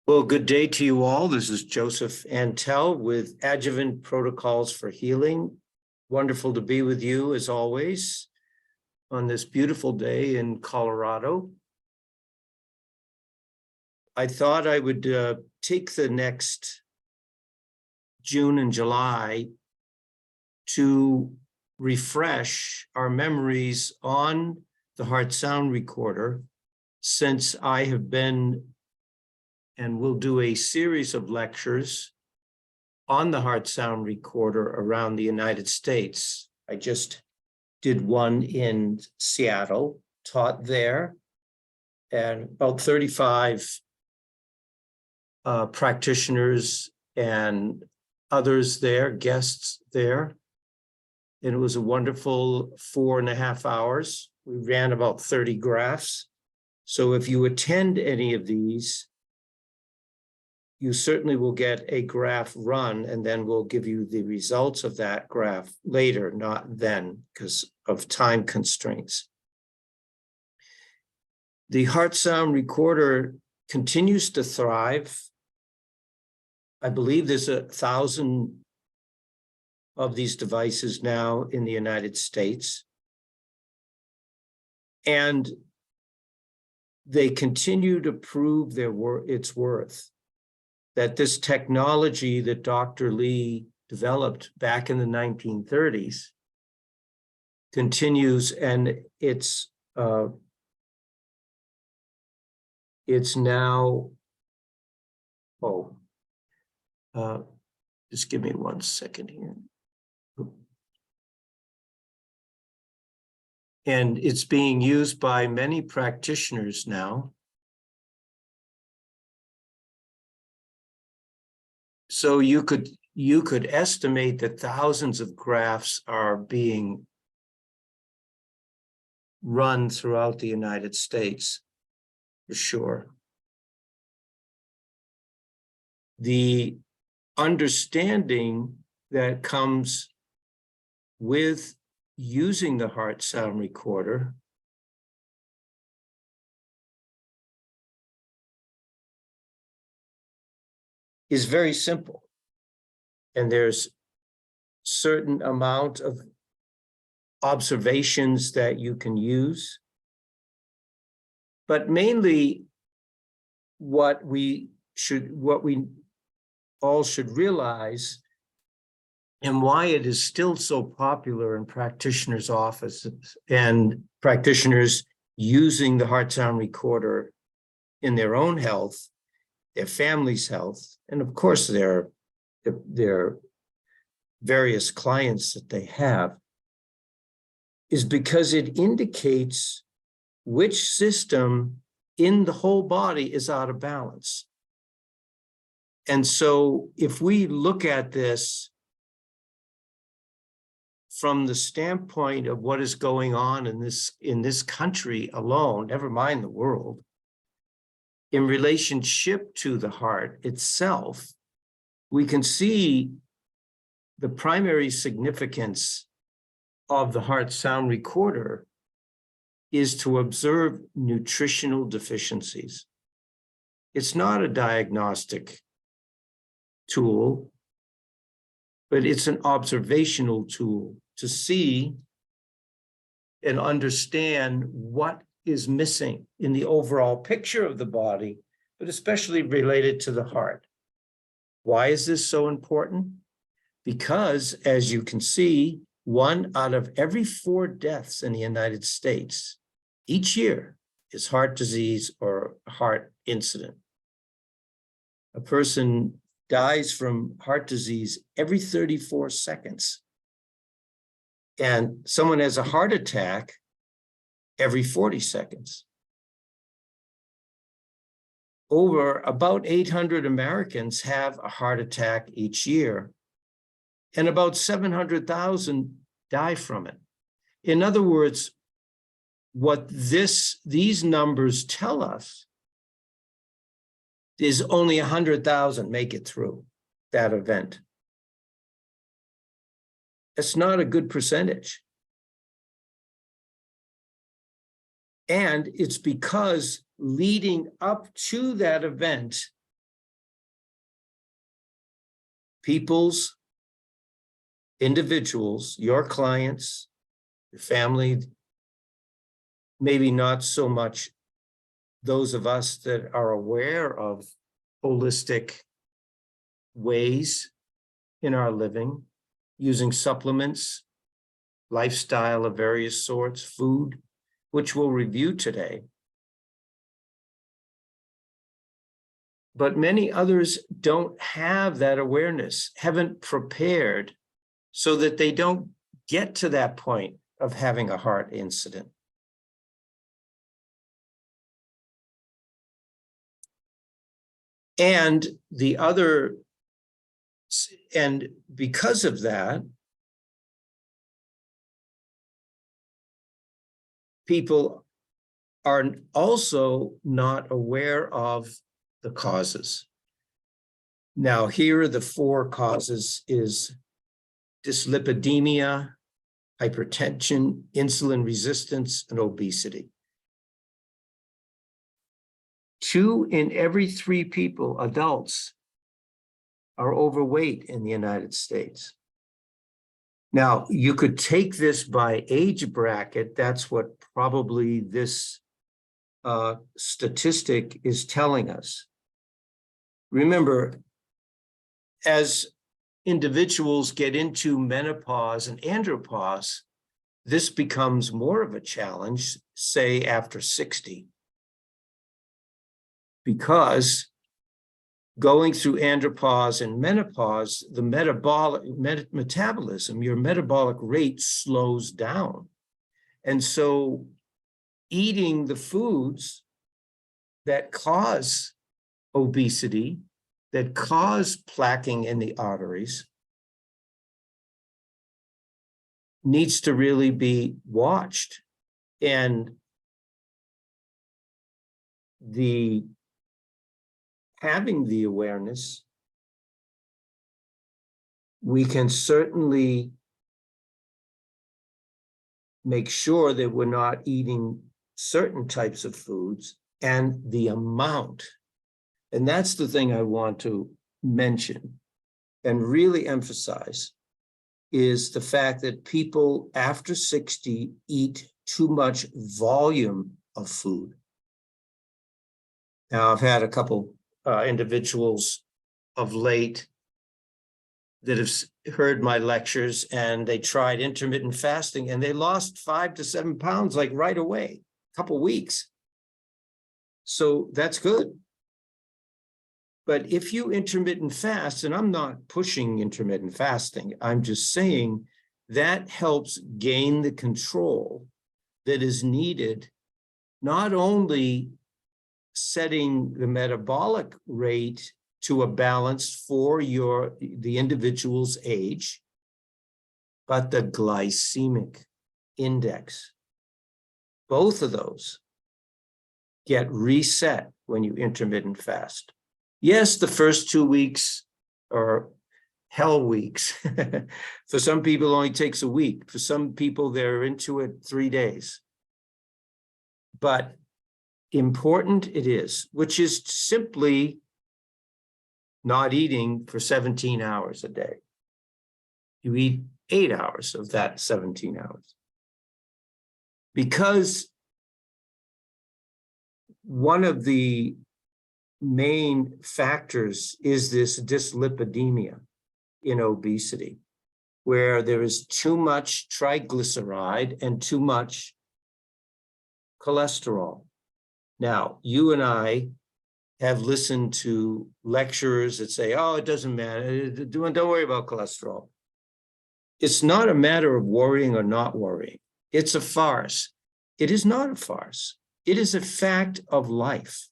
Well, good day to you all. This is Joseph Antel with Adjuvant Protocols for Healing. Wonderful to be with you as always on this beautiful day in Colorado. I thought I would take the next June and July to refresh our memories on the heart sound recorder, since I have been and we'll do a series of lectures on the heart sound recorder around the United States. I just did one in Seattle, taught there, and about 35 practitioners and others there, guests there. And it was a wonderful 4.5 hours. We ran about 30 graphs. So if you attend any of these, you certainly will get a graph run, and then we'll give you the results of that graph later, not then, because of time constraints. The heart sound recorder continues to thrive. I believe there's 1,000 of these devices now in the United States. And they continue to prove its worth. That this technology that Dr. Lee developed back in the 1930s continues, and it's now, just give me 1 second here. And it's being used by many practitioners now. So you could estimate that thousands of graphs are being run throughout the United States, for sure. The understanding that comes with using the heart sound recorder is very simple. And there's certain amount of observations that you can use. But mainly what we all should realize, and why it is still so popular in practitioners' offices and practitioners using the heart sound recorder in their own health, their family's health, and of course their various clients that they have, is because it indicates which system in the whole body is out of balance. And so if we look at this from the standpoint of what is going on in this country alone, never mind the world, in relationship to the heart itself, we can see the primary significance of the heart sound recorder is to observe nutritional deficiencies. It's not a diagnostic tool, but it's an observational tool to see and understand what is missing in the overall picture of the body, but especially related to the heart. Why is this so important? Because, as you can see, 1 out of every 4 deaths in the United States each year is heart disease or heart incident. A person dies from heart disease every 34 seconds. And someone has a heart attack every 40 seconds. Over about 800 Americans have a heart attack each year, and about 700,000 die from it. In other words, what these numbers tell us is only 100,000 make it through that event. It's not a good percentage. And it's because leading up to that event, people's, individuals, your clients, your family, maybe not so much those of us that are aware of holistic ways in our living, using supplements, lifestyle of various sorts, food, which we'll review today. But many others don't have that awareness, haven't prepared so that they don't get to that point of having a heart incident. And because of that, people are also not aware of the causes. Now, here are the 4 causes: is dyslipidemia, hypertension, insulin resistance, and obesity. 2 in every 3 people, adults, are overweight in the United States. Now, you could take this by age bracket. That's what probably this statistic is telling us. Remember, as individuals get into menopause and andropause, this becomes more of a challenge, say after 60. Because going through andropause and menopause, the metabolism, your metabolic rate slows down. And so eating the foods that cause obesity, that cause plaquing in the arteries, needs to really be watched. And having the awareness, we can certainly make sure that we're not eating certain types of foods and the amount. And that's the thing I want to mention and really emphasize, is the fact that people after 60 eat too much volume of food. Now, I've had a couple individuals of late that have heard my lectures, and they tried intermittent fasting, and they lost 5 to 7 pounds like right away, a couple weeks. So that's good. But if you intermittent fast, and I'm not pushing intermittent fasting, I'm just saying that helps gain the control that is needed, not only setting the metabolic rate to a balance for the individual's age, but the glycemic index. Both of those get reset when you intermittent fast. Yes, the first 2 weeks are hell weeks. For some people, it only takes a week. For some people, they're into it 3 days. But important it is, which is simply not eating for 17 hours a day. You eat 8 hours of that 17 hours. Because one of the main factors is this dyslipidemia in obesity, where there is too much triglyceride and too much cholesterol. Now, you and I have listened to lecturers that say, oh, it doesn't matter, don't worry about cholesterol. It's not a matter of worrying or not worrying. It's a farce. It is not a farce. It is a fact of life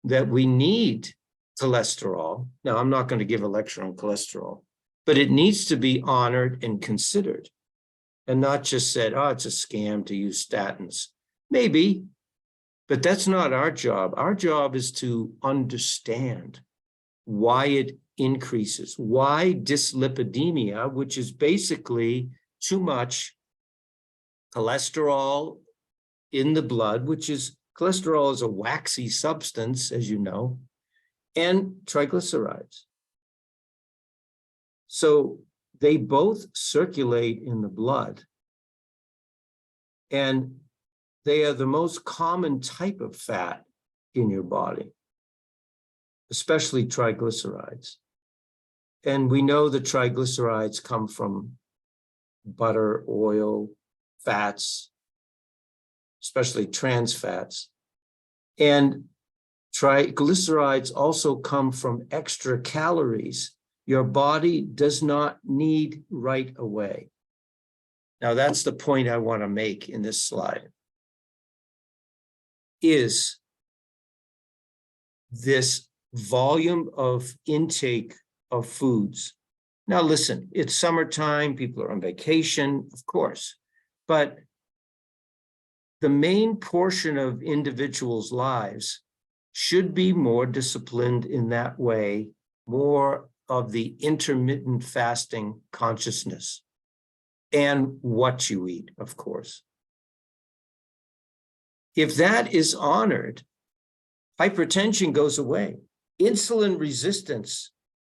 that we need cholesterol. Now, I'm not going to give a lecture on cholesterol, but it needs to be honored and considered, and not just said, oh, it's a scam to use statins. Maybe, but that's not our job. Our job is to understand why it increases, why dyslipidemia, which is basically too much cholesterol in the blood, cholesterol is a waxy substance, as you know, and triglycerides. So they both circulate in the blood, and they are the most common type of fat in your body, especially triglycerides. And we know the triglycerides come from butter, oil, fats, especially trans fats. And triglycerides also come from extra calories your body does not need right away. Now, that's the point I want to make in this slide, is this volume of intake of foods. Now, listen, it's summertime, people are on vacation, of course, but the main portion of individuals' lives should be more disciplined in that way, more of the intermittent fasting consciousness, and what you eat, of course. If that is honored, hypertension goes away, insulin resistance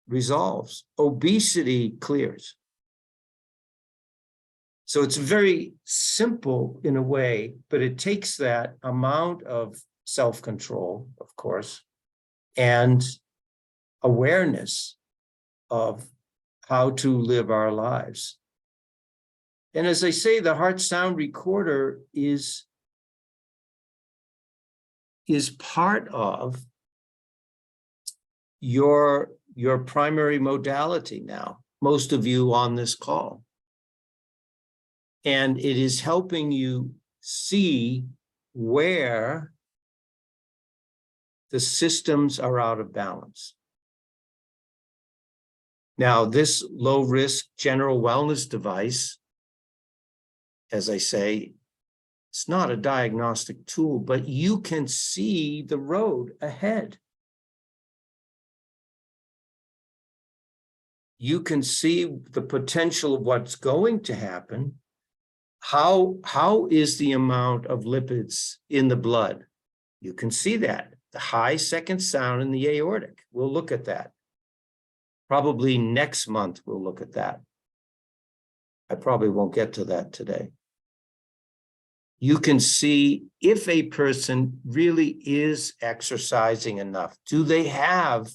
resolves, obesity clears. So it's very simple in a way, but it takes that amount of self-control, of course, and awareness of how to live our lives. And as I say, the heart sound recorder is part of your primary modality now, most of you on this call. And it is helping you see where the systems are out of balance. Now, this low-risk general wellness device, as I say, it's not a diagnostic tool, but you can see the road ahead. You can see the potential of what's going to happen. How is the amount of lipids in the blood? You can see that. The high second sound in the aortic. We'll look at that. Probably next month we'll look at that. I probably won't get to that today. You can see if a person really is exercising enough. Do they have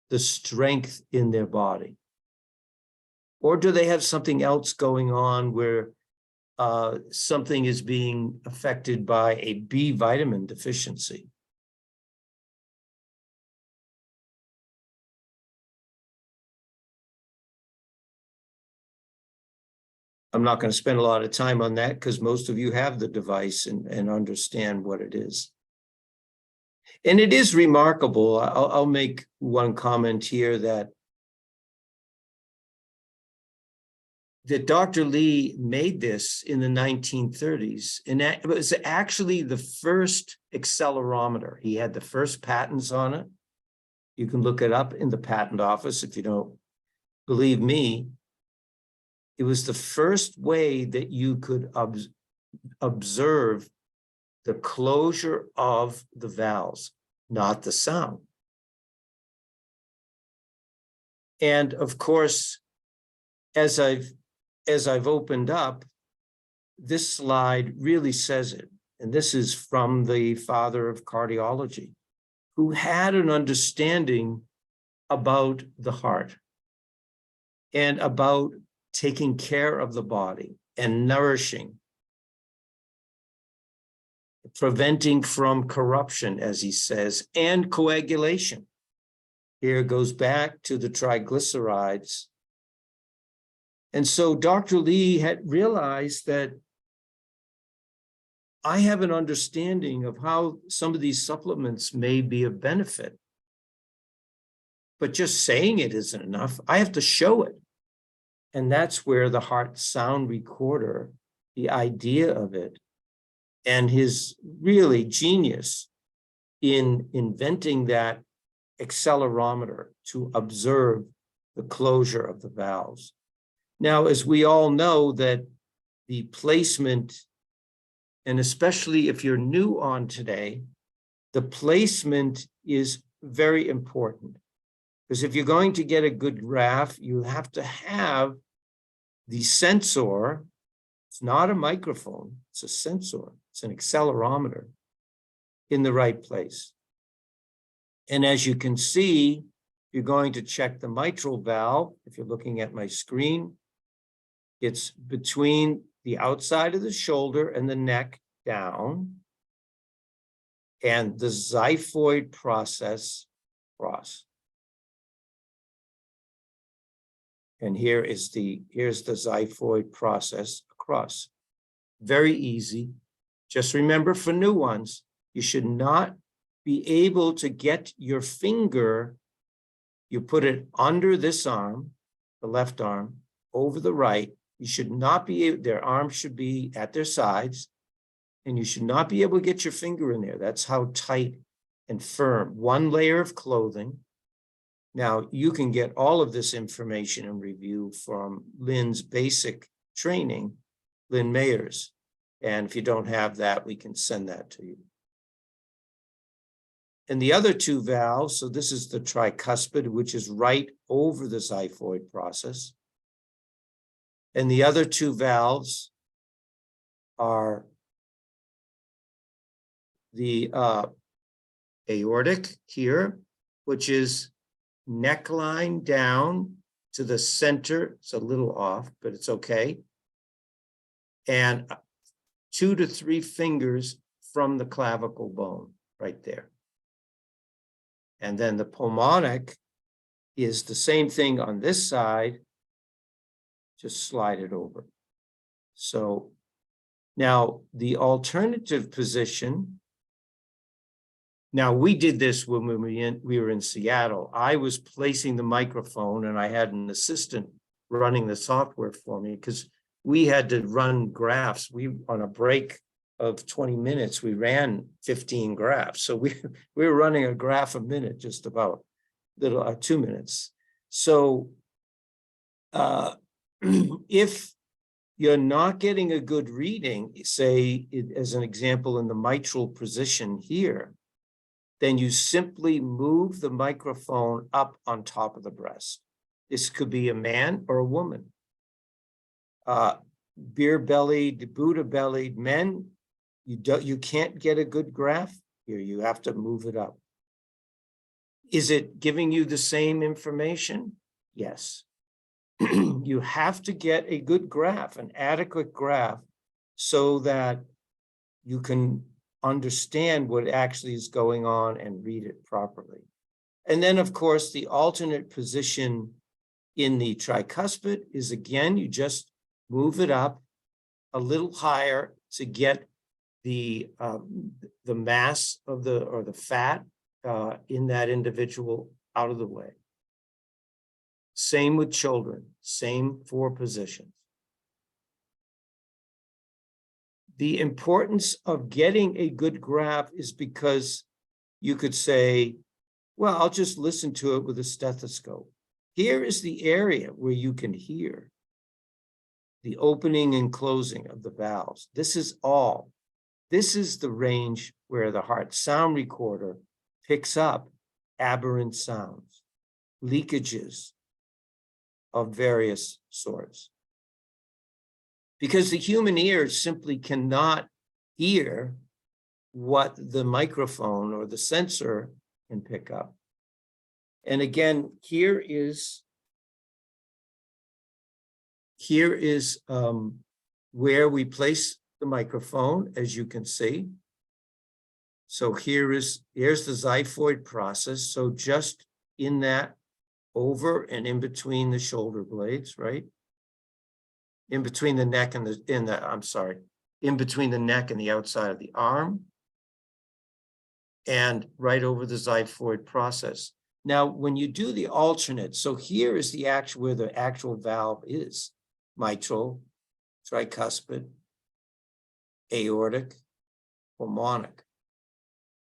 the strength in their body? Or do they have something else going on where something is being affected by a B vitamin deficiency? I'm not going to spend a lot of time on that because most of you have the device and understand what it is. And it is remarkable. I'll make one comment here that Dr. Lee made this in the 1930s, and that it was actually the first accelerometer. He had the first patents on it. You can look it up in the patent office if you don't believe me. It was the first way that you could observe the closure of the valves, not the sound. And of course, as I've opened up, this slide really says it. And this is from the father of cardiology, who had an understanding about the heart and about taking care of the body and nourishing, preventing from corruption, as he says, and coagulation. Here it goes back to the triglycerides. And so Dr. Lee had realized that I have an understanding of how some of these supplements may be of benefit. But just saying it isn't enough. I have to show it. And that's where the heart sound recorder, the idea of it, and his really genius in inventing that accelerometer to observe the closure of the valves. Now, as we all know, that the placement, and especially if you're new on today, the placement is very important. Because if you're going to get a good graph, you have to have the sensor. It's not a microphone, it's a sensor, it's an accelerometer in the right place. And as you can see, you're going to check the mitral valve. If you're looking at my screen, it's between the outside of the shoulder and the neck down, and the xiphoid process across. And here's the xiphoid process across. Very easy. Just remember, for new ones, you should not be able to get your finger, you put it under this arm, the left arm, over the right. You should not be able, their arms should be at their sides, and you should not be able to get your finger in there. That's how tight and firm. One layer of clothing. Now, you can get all of this information and review from Lynn's basic training, Lynn Mayers. And if you don't have that, we can send that to you. And the other two valves, so this is the tricuspid, which is right over the xiphoid process. And the other two valves are the aortic here, which is neckline down to the center. It's a little off, but it's okay. And 2 to 3 fingers from the clavicle bone right there. And then the pulmonic is the same thing on this side, just slide it over. So now the alternative position, now we did this when we were in Seattle. I was placing the microphone and I had an assistant running the software for me because we had to run graphs. On a break of 20 minutes, we ran 15 graphs. So we were running a graph a minute, just about 2 minutes. So if you're not getting a good reading, say as an example in the mitral position here, then you simply move the microphone up on top of the breast. This could be a man or a woman. Beer-bellied, Buddha-bellied men, you can't get a good graph here. You have to move it up. Is it giving you the same information? Yes. You have to get a good graph, an adequate graph, so that you can understand what actually is going on and read it properly. And then, of course, the alternate position in the tricuspid is, again, you just move it up a little higher to get the mass of the fat in that individual out of the way. Same with children, same 4 positions. The importance of getting a good graph is because you could say, well, I'll just listen to it with a stethoscope. Here is the area where you can hear the opening and closing of the valves. This is all. This is the range where the heart sound recorder picks up aberrant sounds, leakages of various sorts. Because the human ear simply cannot hear what the microphone or the sensor can pick up. And again, here is where we place the microphone, as you can see. So here's the xiphoid process. So just in that, over and in between the shoulder blades, right? In between the neck and in between the neck and the outside of the arm, and right over the xiphoid process. Now, when you do the alternate, so here is the actual, where the actual valve is: mitral, tricuspid, aortic, pulmonic.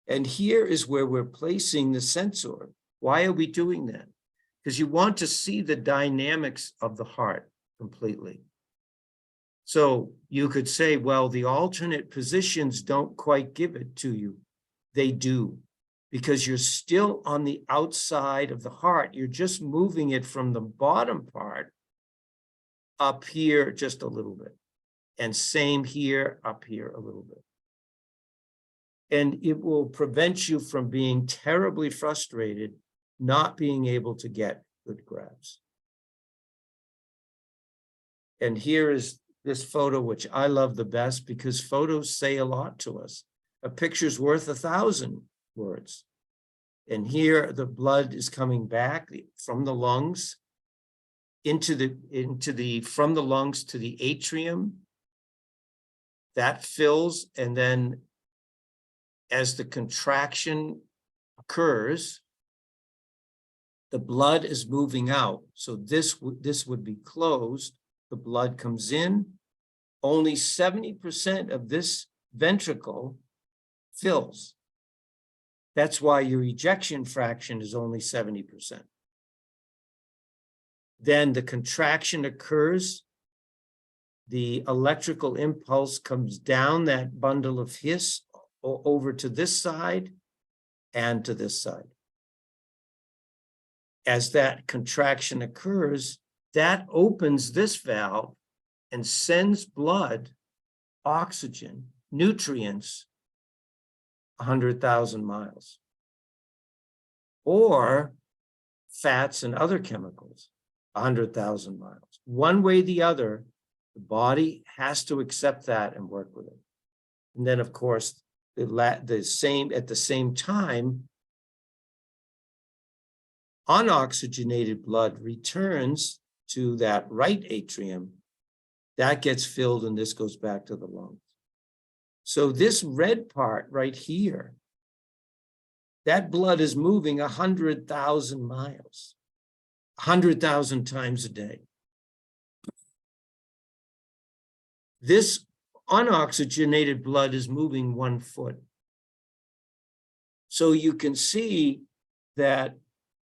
And here is where we're placing the sensor. Why are we doing that? Because you want to see the dynamics of the heart completely. So you could say, well, the alternate positions don't quite give it to you. They do, because you're still on the outside of the heart. You're just moving it from the bottom part up here just a little bit. And same here, up here a little bit. And it will prevent you from being terribly frustrated, not being able to get good grabs. And here is this photo, which I love the best because photos say a lot to us. A picture's worth 1,000 words. And here the blood is coming back from the lungs from the lungs to the atrium. That fills, and then as the contraction occurs, the blood is moving out. So this would be closed. The blood comes in. Only 70% of this ventricle fills. That's why your ejection fraction is only 70%. Then the contraction occurs. The electrical impulse comes down that bundle of His over to this side and to this side. As that contraction occurs, that opens this valve and sends blood, oxygen, nutrients 100,000 miles, or fats and other chemicals 100,000 miles. One way or the other, the body has to accept that and work with it. And then, of course, at the same time, unoxygenated blood returns to that right atrium. That gets filled, and this goes back to the lungs. So this red part right here, that blood is moving 100,000 miles, 100,000 times a day. This unoxygenated blood is moving 1 foot. So you can see that,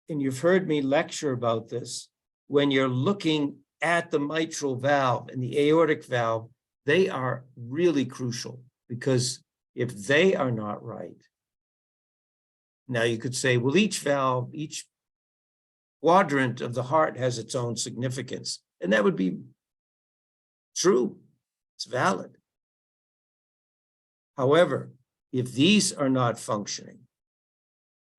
and you've heard me lecture about this, when you're looking at the mitral valve and the aortic valve, they are really crucial, because if they are not right, now you could say, well, each valve, each quadrant of the heart has its own significance. And that would be true. It's valid. However, if these are not functioning,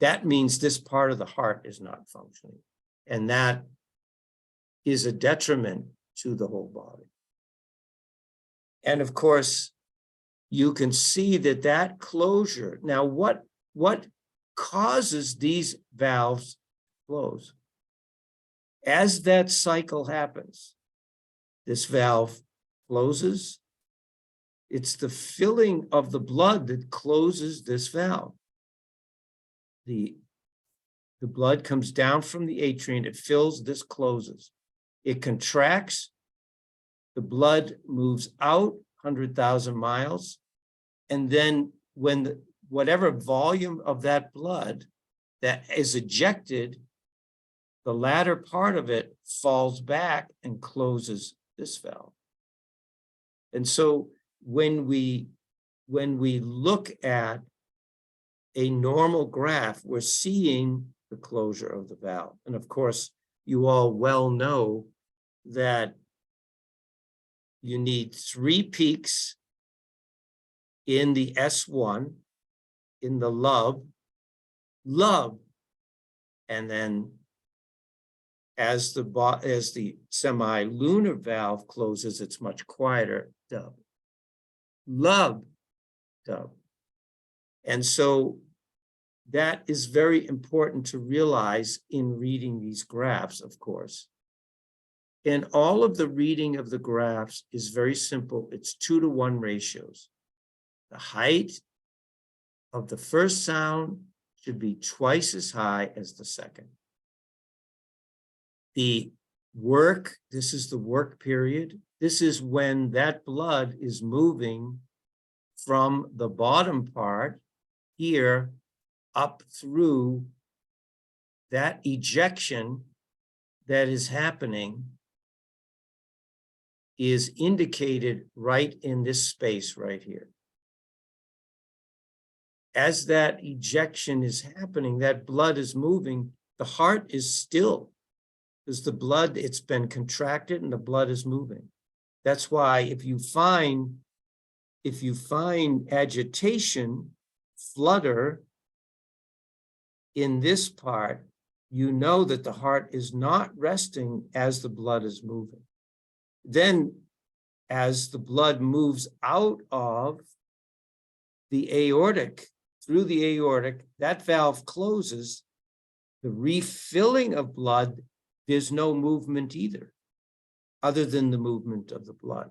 that means this part of the heart is not functioning. And that is a detriment to the whole body. And of course, you can see that closure. Now, what causes these valves to close? As that cycle happens, this valve closes. It's the filling of the blood that closes this valve. The blood comes down from the atrium, it fills, this closes. It contracts, the blood moves out 100,000 miles, and then when whatever volume of that blood that is ejected, the latter part of it falls back and closes this valve. And so when we look at a normal graph, we're seeing the closure of the valve. And of course, you all well know that you need 3 peaks in the S1, in the lub, and then as the semi-lunar valve closes, it's much quieter, dub. Lub, dub. And so that is very important to realize in reading these graphs, of course. And all of the reading of the graphs is very simple. It's 2-to-1 ratios. The height of the first sound should be twice as high as the second. The work, this is the work period. This is when that blood is moving from the bottom part here up through that ejection that is happening is indicated right in this space right here. as that ejection is happening, that blood is moving, the heart is still, because the blood, it's been contracted and the blood is moving. That's why if you find agitation, flutter in this part, you know that the heart is not resting as the blood is moving. Then as the blood moves out of the aortic, through the aortic, that valve closes, the refilling of blood, there's no movement either, other than the movement of the blood.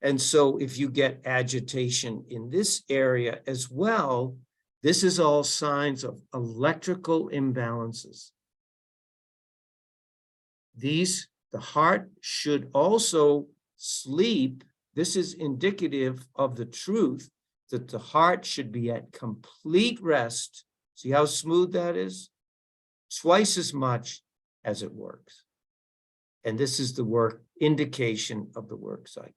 And so if you get agitation in this area as well, this is all signs of electrical imbalances. The heart should also sleep. This is indicative of the truth that the heart should be at complete rest. See how smooth that is? Twice as much as it works. And this is the work indication of the work cycle.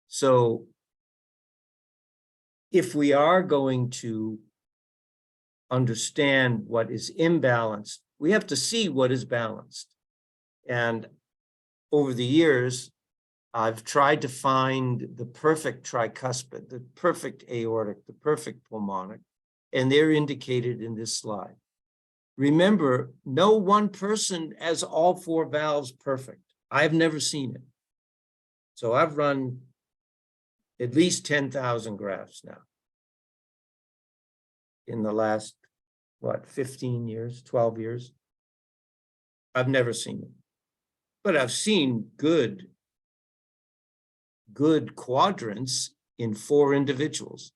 So if we are going to understand what is imbalanced, we have to see what is balanced. And over the years, I've tried to find the perfect tricuspid, the perfect aortic, the perfect pulmonic, and they're indicated in this slide. Remember, no one person has all four valves perfect. I've never seen it. So I've run at least 10,000 graphs now in the last, 15 years, 12 years. I've never seen it, but I've seen good quadrants in 4 individuals.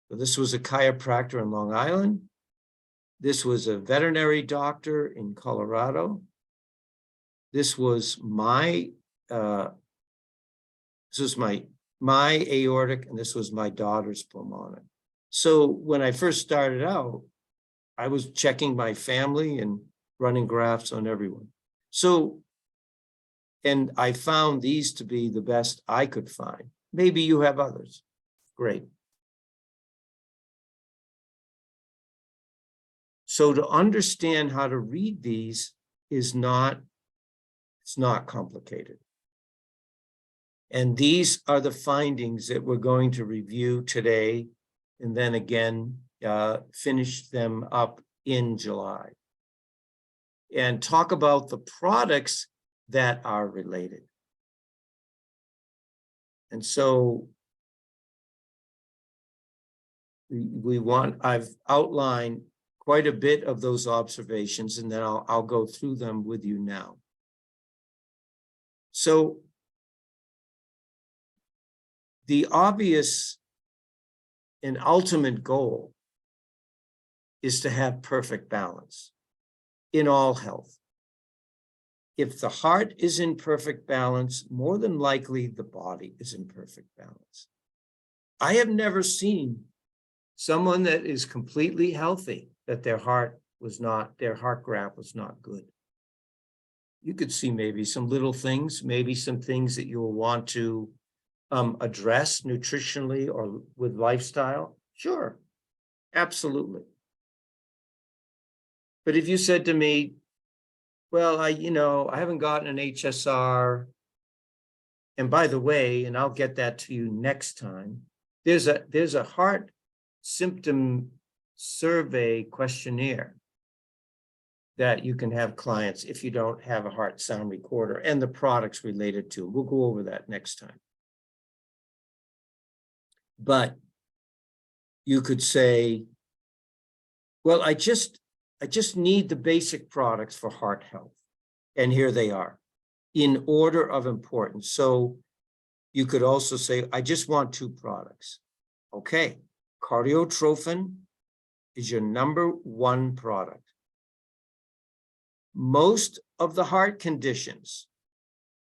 So this was a chiropractor in Long Island. This was a veterinary doctor in Colorado. This was my aortic, and this was my daughter's pulmonic. So when I first started out, I was checking my family and running graphs on everyone. So, and I found these to be the best I could find. Maybe you have others. Great. So to understand how to read these it's not complicated. And these are the findings that we're going to review today, and then again, finish them up in July. And talk about the products that are related. And so I've outlined quite a bit of those observations, and then I'll go through them with you now. So the obvious and ultimate goal is to have perfect balance in all health. If the heart is in perfect balance, more than likely the body is in perfect balance. I have never seen someone that is completely healthy that their heart graph was not good. You could see maybe some little things, maybe some things that you'll want to address nutritionally or with lifestyle. Sure, absolutely. But if you said to me, well, I haven't gotten an HSR, and by the way, and I'll get that to you next time, there's a heart symptom survey questionnaire that you can have clients if you don't have a heart sound recorder, and the products related to. We'll go over that next time. But you could say, well, I just need the basic products for heart health. And here they are in order of importance. So you could also say, I just want 2 products. Okay, cardiotrophin is your #1 product. Most of the heart conditions,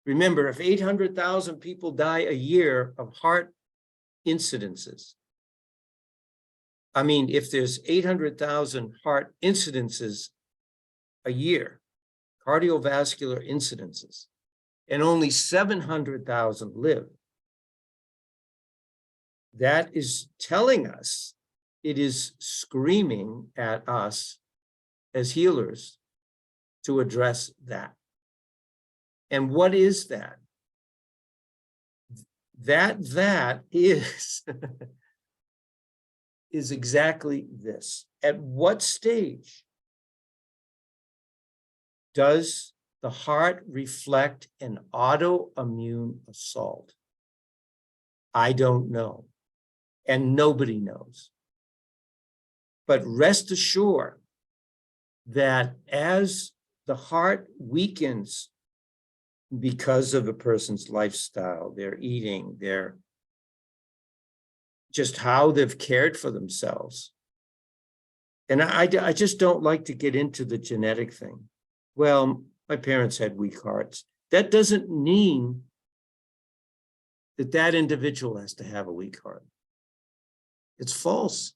remember, if 800,000 people die a year of heart incidences, if there's 800,000 heart incidences a year, cardiovascular incidences, and only 700,000 live, that is telling us, it is screaming at us as healers to address that. And what is that? That is, is exactly this. At what stage does the heart reflect an autoimmune assault? I don't know, and nobody knows. But rest assured that as the heart weakens because of a person's lifestyle, their eating, their just how they've cared for themselves. And I just don't like to get into the genetic thing. Well, my parents had weak hearts. That doesn't mean that that individual has to have a weak heart. It's false.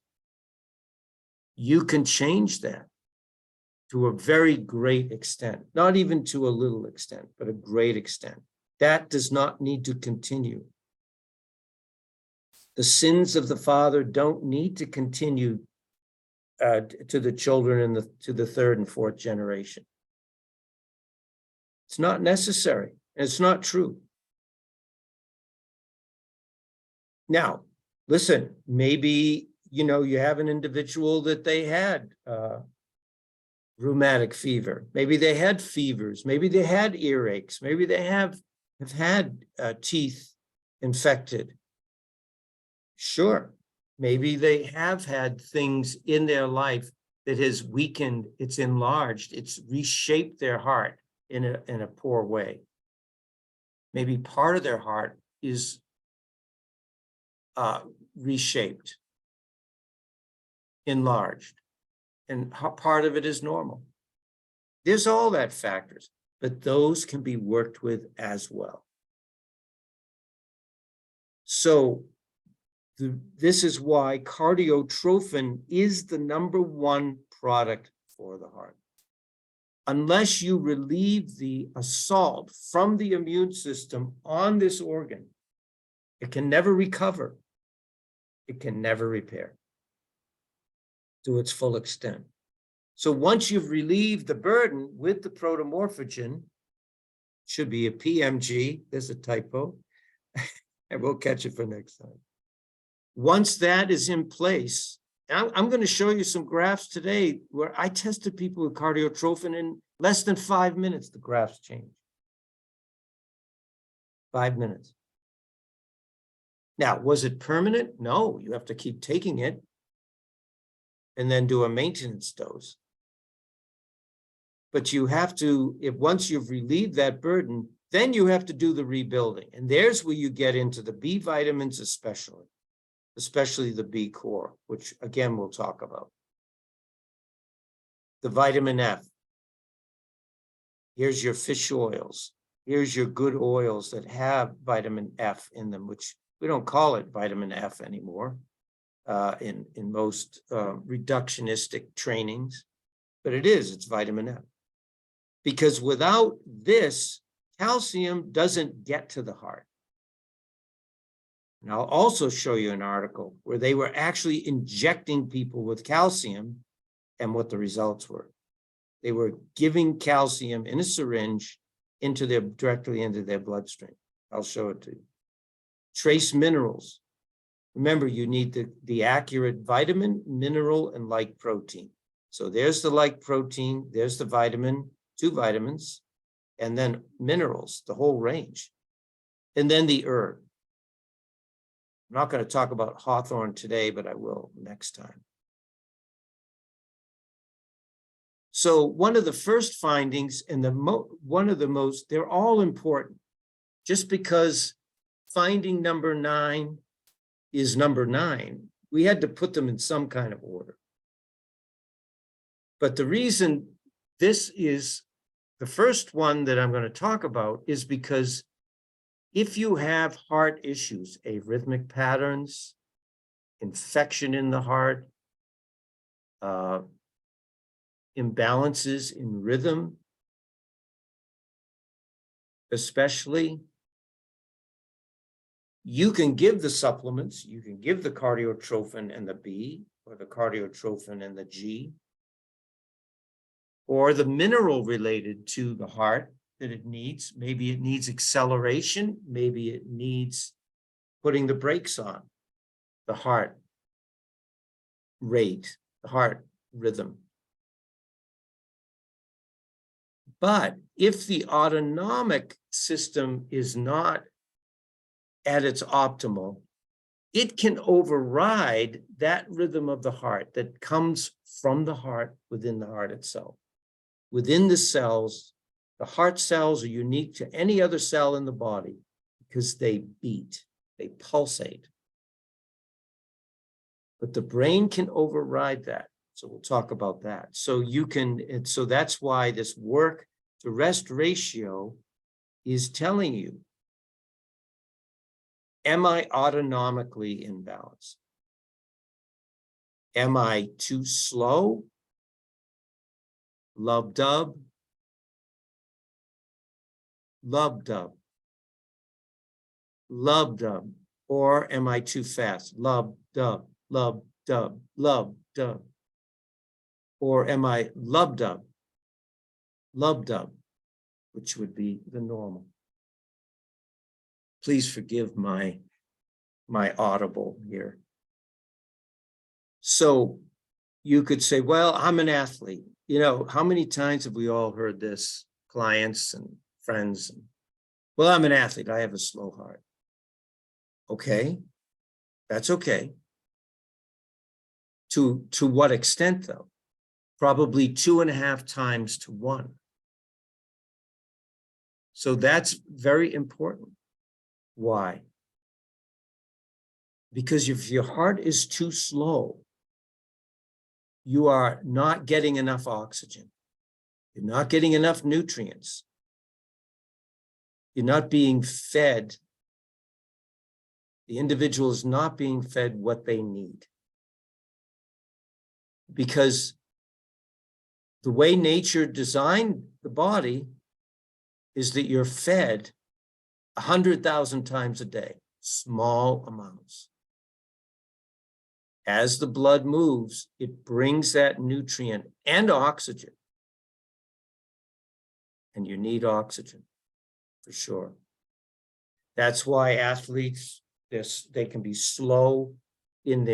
You can change that to a very great extent, not even to a little extent, but a great extent. That does not need to continue. The sins of the father don't need to continue to the children and to the third and fourth generation. It's not necessary, and it's not true. Now, listen, maybe, you have an individual that they had rheumatic fever. Maybe they had fevers. Maybe they had earaches. Maybe they have had teeth infected. Sure. Maybe they have had things in their life that has weakened, it's enlarged, it's reshaped their heart in a poor way. Maybe part of their heart is reshaped, enlarged, and part of it is normal. There's all that factors, but those can be worked with as well. So this is why cardiotrophin is the #1 product for the heart. Unless you relieve the assault from the immune system on this organ, it can never recover. It can never repair to its full extent. So once you've relieved the burden with the protomorphogen, should be a PMG, there's a typo, I will catch it for next time. Once that is in place, I'm going to show you some graphs today where I tested people with cardiotrophin in less than 5 minutes, the graphs change. 5 minutes. Now, was it permanent? No, you have to keep taking it and then do a maintenance dose. But you have to, if once you've relieved that burden, then you have to do the rebuilding. And there's where you get into the B vitamins especially the B core, which again, we'll talk about. The vitamin F. Here's your fish oils. Here's your good oils that have vitamin F in them, which we don't call it vitamin F anymore in most reductionistic trainings, but it's vitamin F. Because without this, calcium doesn't get to the heart. And I'll also show you an article where they were actually injecting people with calcium and what the results were. They were giving calcium in a syringe directly into their bloodstream. I'll show it to you. Trace minerals. Remember, you need the accurate vitamin, mineral, and like protein. So there's the like protein, there's the vitamin, 2 vitamins, and then minerals, the whole range. And then the herb. I'm not going to talk about hawthorn today, but I will next time. So one of the first findings and one of the most, they're all important. Just because finding number 9 is number 9, we had to put them in some kind of order. But the reason this is the first one that I'm going to talk about is because if you have heart issues, arrhythmic patterns, infection in the heart, imbalances in rhythm, especially, You can give the supplements, you can give the cardiotrophin and the B, or the cardiotrophin and the G, or the mineral related to the heart that it needs. Maybe it needs acceleration, maybe it needs putting the brakes on the heart rate, the heart rhythm. But if the autonomic system is not at its optimal, it can override that rhythm of the heart that comes from the heart within the heart itself. Within the cells, the heart cells are unique to any other cell in the body because they beat, they pulsate. But the brain can override that. So we'll talk about that. So you can, and so that's why this work to rest ratio is telling you, am I autonomically in balance? Am I too slow? Lub-dub? Lub-dub? Lub-dub? Or am I too fast? Lub-dub, lub-dub, lub-dub? Or am I lub-dub? Lub-dub, which would be the normal. Please forgive my audible here. So you could say, well, I'm an athlete. You know, how many times have we all heard this, clients and friends? Well, I'm an athlete. I have a slow heart. Okay, that's okay. To what extent, though? Probably 2.5 times to 1. So that's very important. Why? Because if your heart is too slow, you are not getting enough oxygen. You're not getting enough nutrients. You're not being fed. The individual is not being fed what they need. Because the way nature designed the body is that you're fed 100,000 times a day, small amounts. As the blood moves, it brings that nutrient and oxygen. And you need oxygen, for sure. That's why athletes, they can be slow in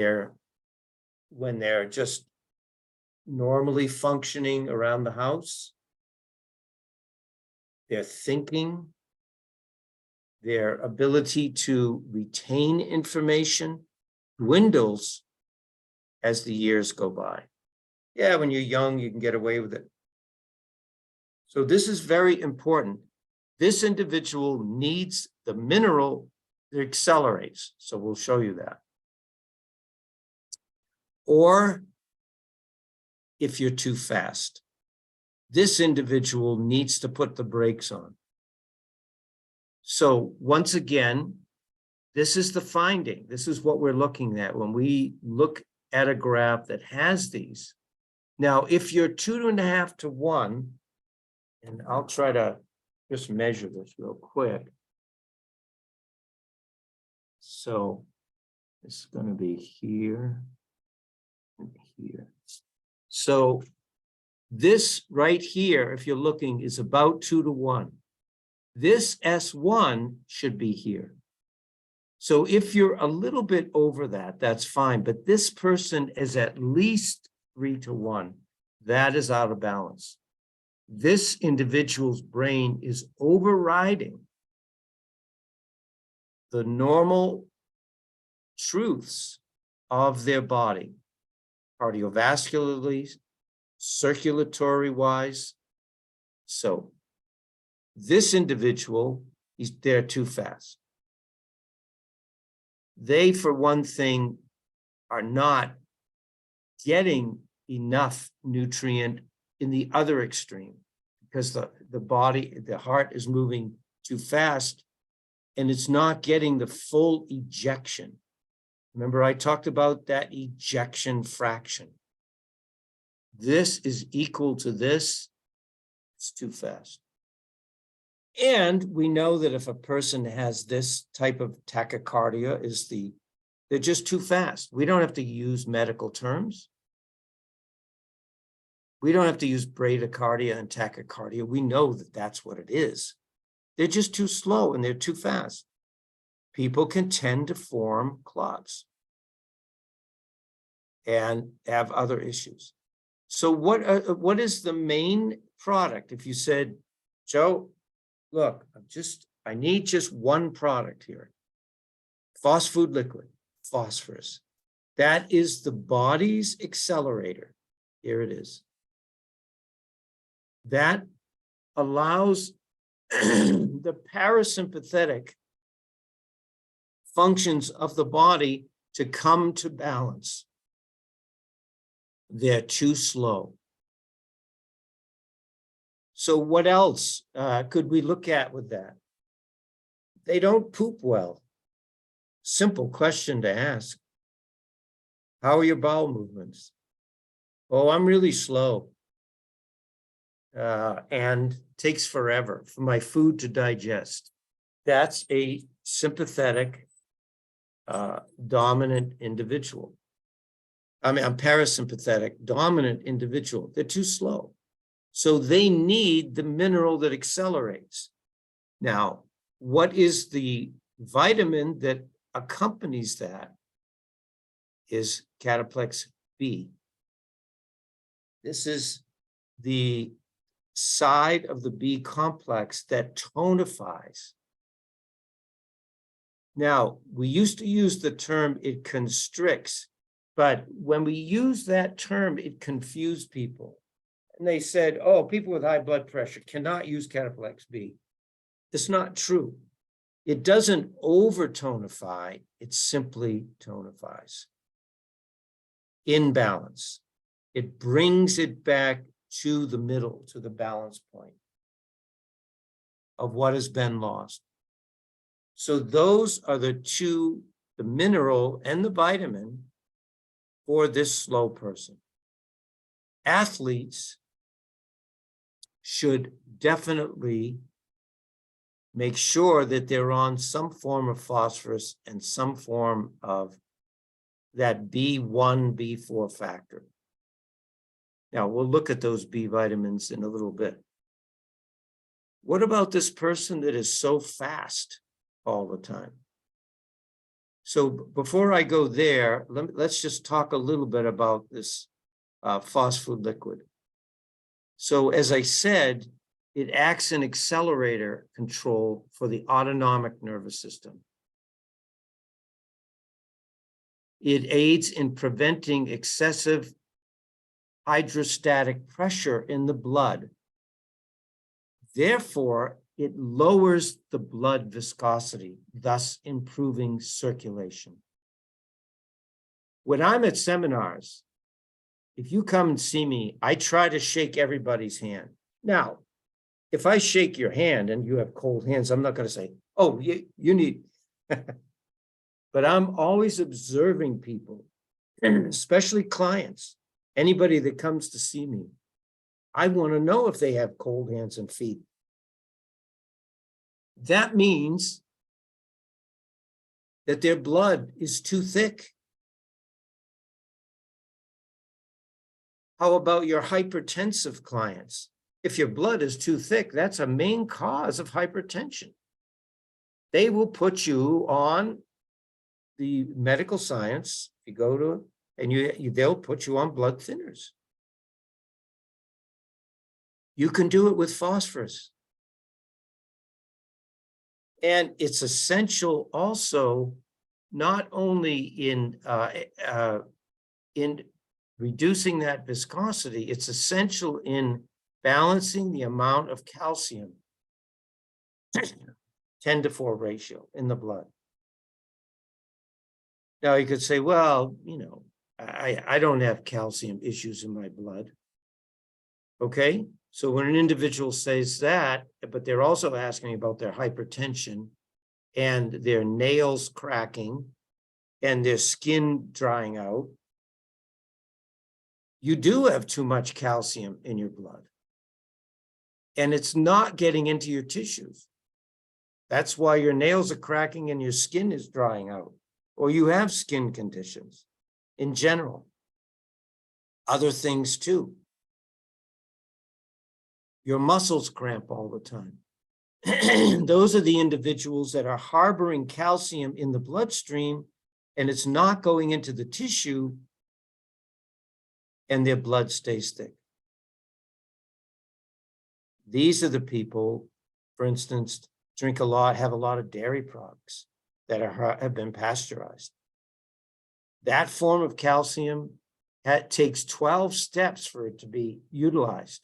when they're just normally functioning around the house. Their thinking, their ability to retain information dwindles as the years go by. Yeah, when you're young, you can get away with it. So this is very important. This individual needs the mineral that accelerates. So we'll show you that. Or if you're too fast, this individual needs to put the brakes on. So once again, this is the finding. This is what we're looking at when we look at a graph that has these. Now, if you're 2.5 to 1, and I'll try to just measure this real quick. So it's going to be here and here. So this right here, if you're looking, is about 2 to 1. This S1 should be here. So if you're a little bit over that, that's fine. But this person is at least 3 to 1. That is out of balance. This individual's brain is overriding the normal truths of their body, cardiovascularly, circulatory-wise. So this individual, they're too fast. They, for one thing, are not getting enough nutrient in the other extreme because the heart is moving too fast and it's not getting the full ejection. Remember, I talked about that ejection fraction. This is equal to this. It's too fast. And we know that if a person has this type of tachycardia, they're just too fast. We don't have to use medical terms. We don't have to use bradycardia and tachycardia. We know that that's what it is. They're just too slow and they're too fast. People can tend to form clots and have other issues. So what is the main product? If you said, Joe, look, I need just one product here. Phosphate liquid, phosphorus. That is the body's accelerator. Here it is. That allows the parasympathetic functions of the body to come to balance. They're too slow. So what else could we look at with that? They don't poop well. Simple question to ask. How are your bowel movements? Oh, I'm really slow. And takes forever for my food to digest. That's a sympathetic, dominant individual. I'm parasympathetic, dominant individual. They're too slow. So they need the mineral that accelerates. Now, what is the vitamin that accompanies that? Is cataplex B. This is the side of the B complex that tonifies. Now, we used to use the term it constricts, but when we use that term, it confused people. And they said, oh, people with high blood pressure cannot use cataplex B. It's not true. It doesn't over-tonify, it simply tonifies. In balance. It brings it back to the middle, to the balance point of what has been lost. So those are the two, the mineral and the vitamin for this slow person. Athletes should definitely make sure that they're on some form of phosphorus and some form of that B1, B4 factor. Now, we'll look at those B vitamins in a little bit. What about this person that is so fast all the time? So before I go there, let's just talk a little bit about this phosphate liquid. So as I said, it acts in accelerator control for the autonomic nervous system. It aids in preventing excessive hydrostatic pressure in the blood. Therefore, it lowers the blood viscosity, thus improving circulation. When I'm at seminars, if you come and see me, I try to shake everybody's hand. Now, if I shake your hand and you have cold hands, I'm not going to say, oh, you need, but I'm always observing people, especially clients, anybody that comes to see me. I want to know if they have cold hands and feet. That means that their blood is too thick. How about your hypertensive clients? If your blood is too thick, that's a main cause of hypertension. They will put you on the medical science, you go to, and they'll put you on blood thinners. You can do it with phosphorus. And it's essential also, not only in reducing that viscosity, it's essential in balancing the amount of calcium, 10-to-4 ratio in the blood. Now you could say, well, you know, I don't have calcium issues in my blood. Okay, so when an individual says that, but they're also asking about their hypertension and their nails cracking and their skin drying out, you do have too much calcium in your blood. and it's not getting into your tissues. That's why your nails are cracking and your skin is drying out, or you have skin conditions in general. Other things too. Your muscles cramp all the time. Those are the individuals that are harboring calcium in the bloodstream, and it's not going into the tissue, and their blood stays thick. These are the people, for instance, drink a lot, have a lot of dairy products that have been pasteurized. That form of calcium takes 12 steps for it to be utilized.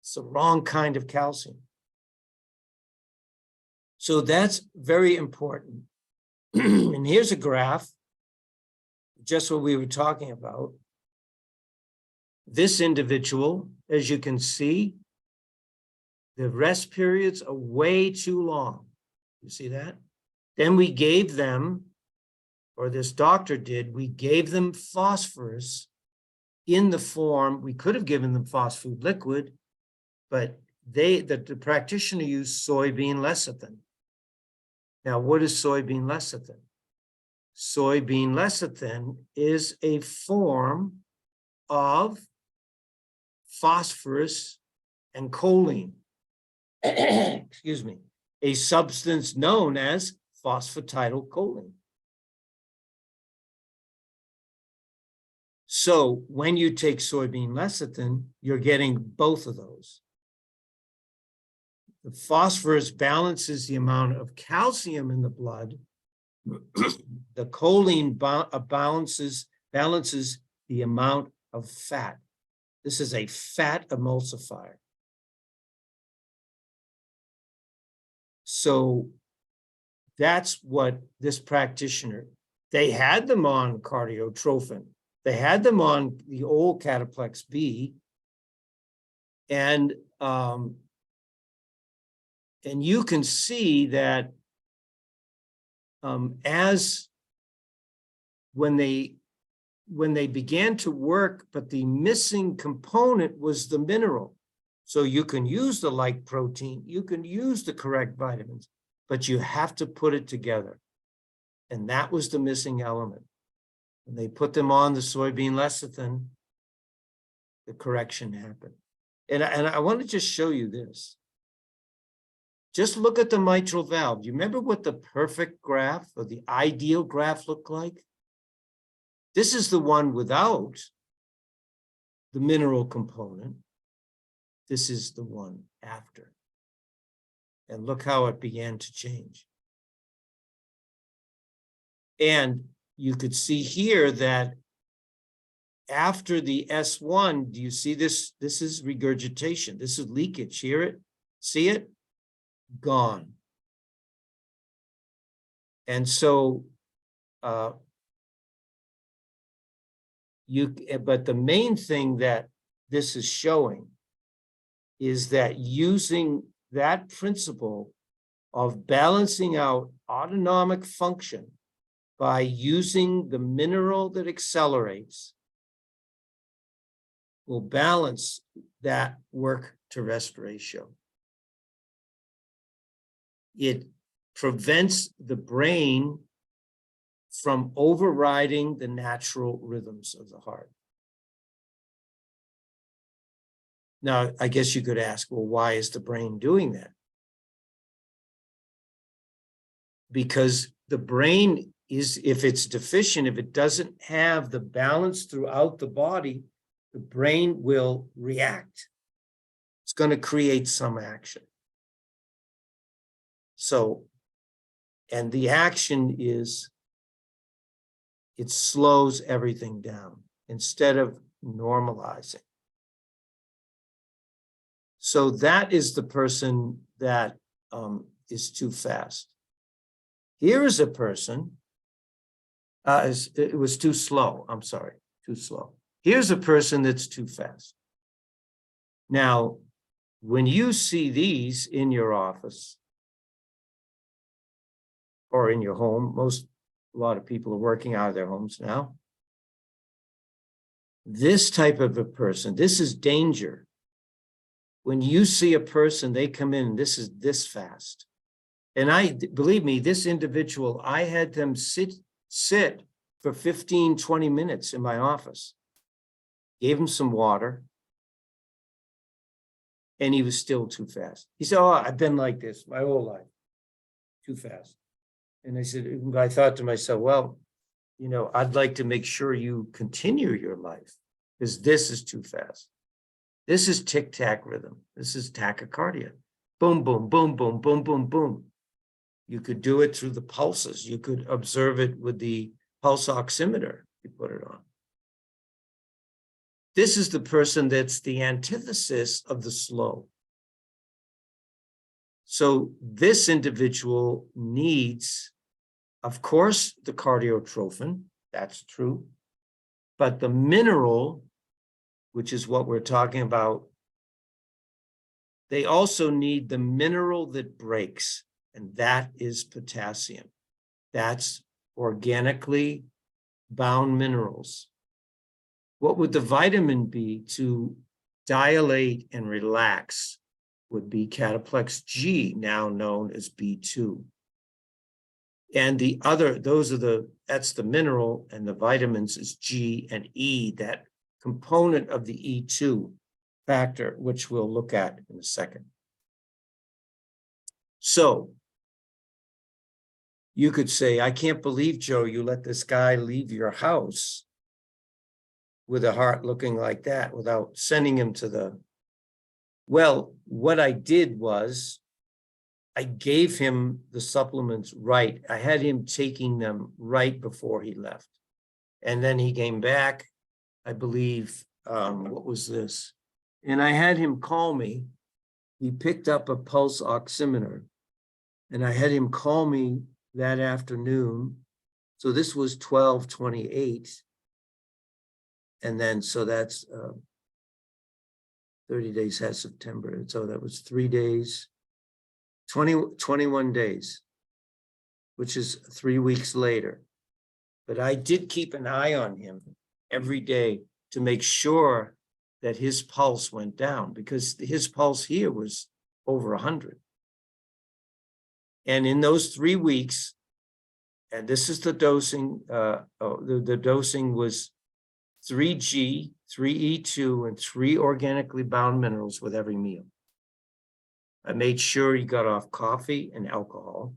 It's the wrong kind of calcium. So that's very important. And here's a graph, just what we were talking about. This individual, as you can see, the rest periods are way too long. You see that? Then we gave them, or this doctor did, we gave them phosphorus in the form, we could have given them phosphood liquid, but the practitioner used soybean lecithin. Now, what is soybean lecithin? Soybean lecithin is a form of phosphorus and choline. Excuse me, a substance known as phosphatidylcholine. So when you take soybean lecithin, you're getting both of those. The phosphorus balances the amount of calcium in the blood. The choline balances the amount of fat. This is a fat emulsifier. So that's what this practitioner, they had them on cardiotrophin. They had them on the old Cataplex B, and you can see that as when they began to work, but the missing component was the mineral. So you can use the like protein, you can use the correct vitamins, but you have to put it together. And that was the missing element. When they put them on the soybean lecithin, the correction happened. And I want to just show you this. Just look at the mitral valve. Do you remember what the perfect graph or the ideal graph looked like? This is the one without the mineral component. This is the one after. And look how it began to change. And you could see here that after the S1, do you see this? This is regurgitation. This is leakage. Hear it? See it? Gone. And so but the main thing that this is showing is that using that principle of balancing out autonomic function by using the mineral that accelerates will balance that work to rest ratio. It prevents the brain from overriding the natural rhythms of the heart. Now, I guess you could ask, well, why is the brain doing that? Because the brain is, if it's deficient, if it doesn't have the balance throughout the body, the brain will react. It's going to create some action. So, and the action is, it slows everything down instead of normalizing. So that is the person that is too fast. Here is a person, it was too slow. I'm sorry, too slow. Here's a person that's too fast. Now, when you see these in your office or in your home, a lot of people are working out of their homes now. This type of a person, this is danger. when you see a person, they come in, this is this fast. And believe me, this individual, I had them sit for 15, 20 minutes in my office, gave him some water, and he was still too fast. He said, oh, I've been like this my whole life, too fast. And I thought to myself, well, I'd like to make sure you continue your life, because this is too fast. This is tic-tac rhythm. This is tachycardia. Boom, boom, boom, boom, boom, boom, boom. You could do it through the pulses. You could observe it with the pulse oximeter. You put it on. This is the person that's the antithesis of the slow. So this individual needs, of course, the cardiotrophin. That's true. But the mineral, which is what we're talking about, they also need the mineral that breaks, and that is potassium. That's organically bound minerals. What would the vitamin be to dilate and relax would be cataplex G, now known as B2. And the other, that's the mineral, and the vitamins is G and E, that component of the E2 factor, which we'll look at in a second. So you could say, I can't believe, Joe, you let this guy leave your house with a heart looking like that without sending him to the... Well, what I did was I gave him the supplements right. I had him taking them right before he left. And then he came back, I believe, what was this? And I had him call me. He picked up a pulse oximeter, and I had him call me that afternoon. So this was 12/28. And then, so that's 30 days has September. So that was 3 days, 21 days, which is 3 weeks later. But I did keep an eye on him every day to make sure that his pulse went down, because his pulse here was over 100. And in those 3 weeks, and this is the dosing, the dosing was 3G, 3E2, and 3 organically bound minerals with every meal. I made sure he got off coffee and alcohol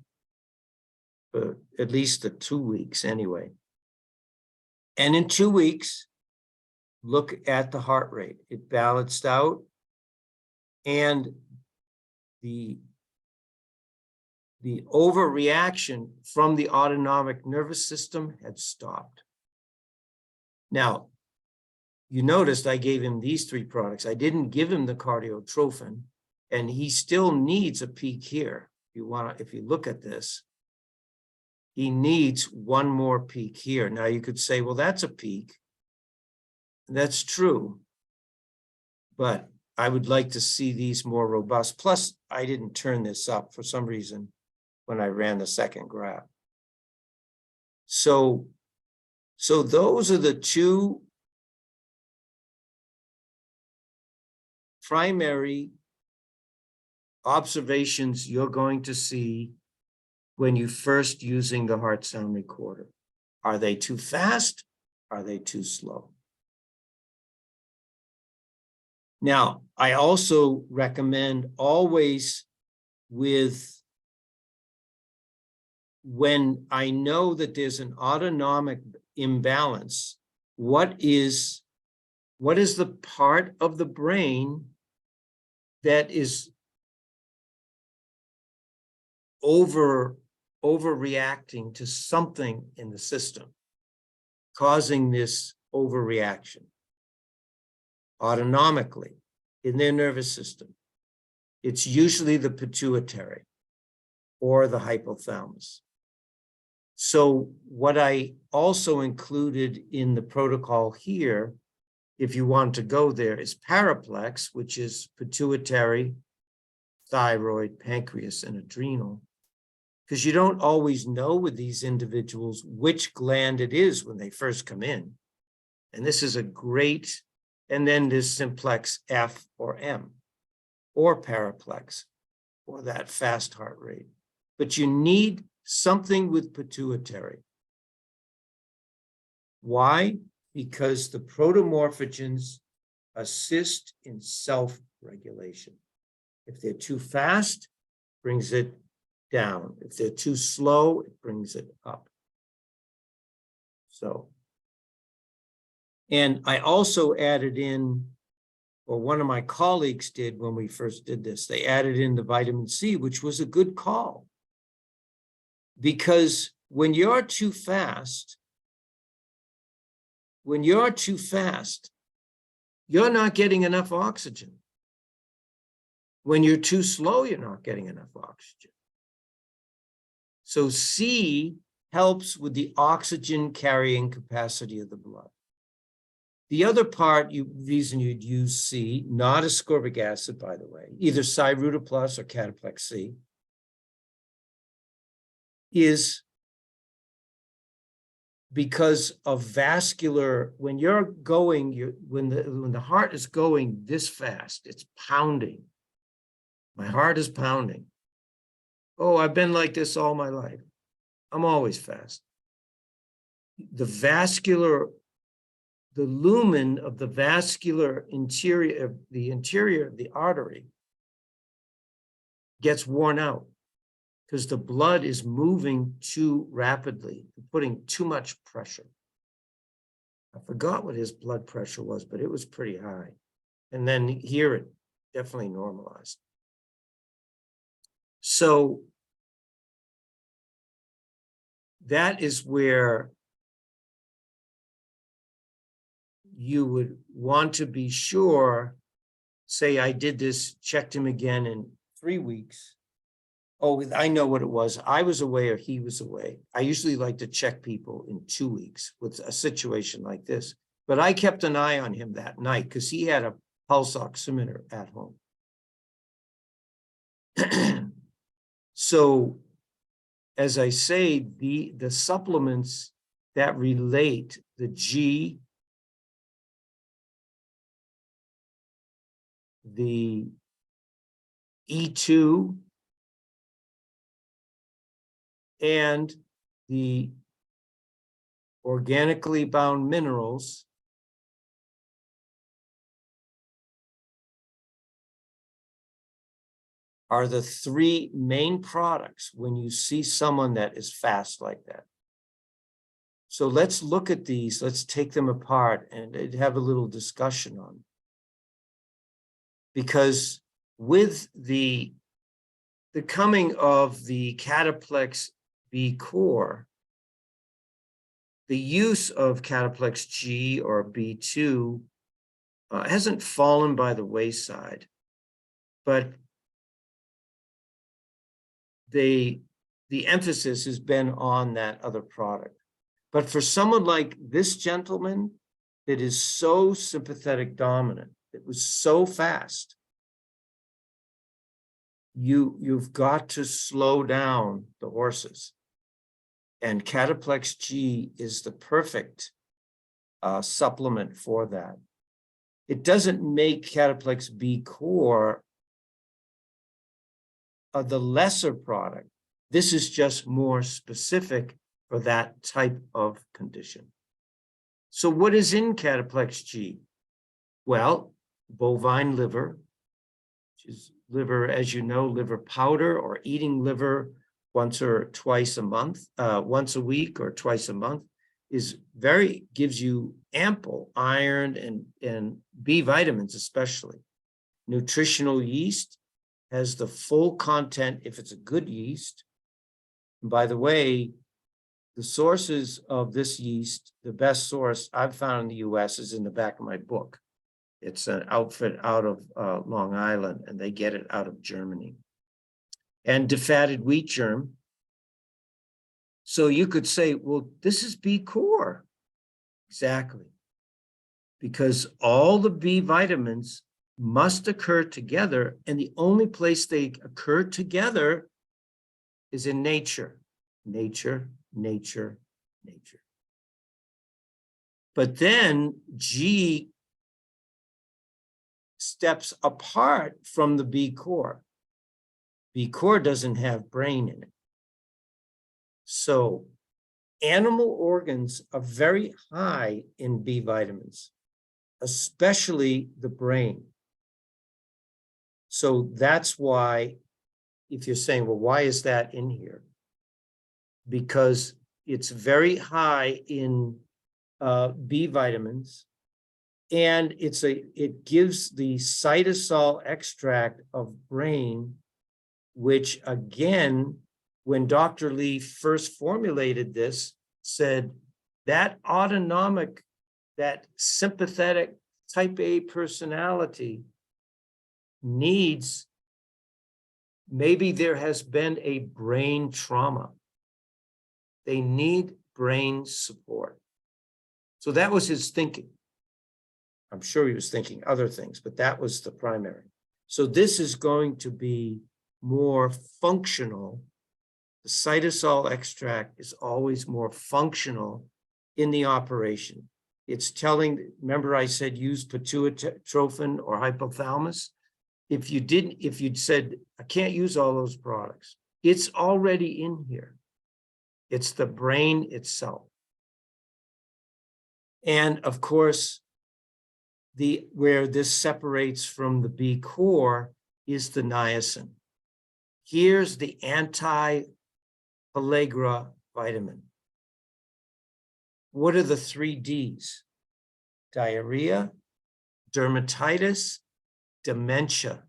for at least the 2 weeks anyway. And in 2 weeks, look at the heart rate. It balanced out, and the overreaction from the autonomic nervous system had stopped. Now, you noticed I gave him these 3 products. I didn't give him the cardiotrophin, and he still needs a peak here. If you look at this, he needs one more peak here. Now you could say, well, that's a peak. That's true, but I would like to see these more robust. Plus, I didn't turn this up for some reason when I ran the second graph. So those are the 2 primary observations you're going to see when you first using the heart sound recorder. Are they too fast? Are they too slow? Now, I also recommend always when I know that there's an autonomic imbalance, what is the part of the brain that is overreacting to something in the system, causing this overreaction autonomically in their nervous system? It's usually the pituitary or the hypothalamus. So what I also included in the protocol here, if you want to go there, is paraplex, which is pituitary, thyroid, pancreas, and adrenal. Because you don't always know with these individuals which gland it is when they first come in. And this is a great, and then there's simplex F or M. or paraplex or that fast heart rate. But you need something with pituitary. Why? Because the protomorphogens assist in self-regulation. If they're too fast, it brings it down. If they're too slow, it brings it up. So, and I also added in, or one of my colleagues did when we first did this, they added in the vitamin C, which was a good call. Because when you're too fast, you're not getting enough oxygen. When you're too slow, you're not getting enough oxygen. So C helps with the oxygen carrying capacity of the blood. The other reason you'd use C, not ascorbic acid, by the way, either Cyruta Plus or Cataplex C, is because of vascular. When you're going, when the heart is going this fast, it's pounding. My heart is pounding. Oh, I've been like this all my life. I'm always fast. The lumen of the vascular interior, the interior of the artery gets worn out because the blood is moving too rapidly, putting too much pressure. I forgot what his blood pressure was, but it was pretty high. And then here it definitely normalized. So that is where you would want to be sure. Say I did this, checked him again in 3 weeks. Oh, I know what it was. I was away or he was away. I usually like to check people in 2 weeks with a situation like this. But I kept an eye on him that night because he had a pulse oximeter at home. So, as I say, the supplements that relate, the G, the E2, and the organically bound minerals are the 3 main products when you see someone that is fast like that. So let's look at these, let's take them apart and have a little discussion on them. Because with the coming of the Cataplex B core, the use of Cataplex G or B2 hasn't fallen by the wayside, but the emphasis has been on that other product. But for someone like this gentleman that is so sympathetic dominant, it was so fast, you've got to slow down the horses. And Cataplex G is the perfect supplement for that. It doesn't make Cataplex B core the lesser product. This is just more specific for that type of condition. So what is in Cataplex G? Well, bovine liver, which is liver, as you know, liver powder, or eating liver once or twice a month, once a week or twice a month, gives you ample iron and B vitamins especially. Nutritional yeast has the full content if it's a good yeast. And by the way, the sources of this yeast, the best source I've found in the US is in the back of my book. It's an outfit out of Long Island, and they get it out of Germany. And defatted wheat germ. So you could say, well, this is B core. Exactly. Because all the B vitamins must occur together, and the only place they occur together is in nature. Nature, nature, nature. But then G steps apart from the B core. B core doesn't have brain in it. So animal organs are very high in B vitamins, especially the brain. So that's why, if you're saying, well, why is that in here? Because it's very high in B vitamins, and it gives the cytosol extract of brain, which again, when Dr. Lee first formulated this, said that autonomic, that sympathetic type A personality needs, maybe there has been a brain trauma. They need brain support. So that was his thinking. I'm sure he was thinking other things, but that was the primary. So this is going to be more functional. The cytosol extract is always more functional in the operation. It's telling, remember I said use pituitrophin or hypothalamus? If you'd said, I can't use all those products, it's already in here. It's the brain itself. And of course, where this separates from the B core is the niacin. Here's the anti-pellagra vitamin. What are the 3 Ds? Diarrhea, dermatitis, dementia.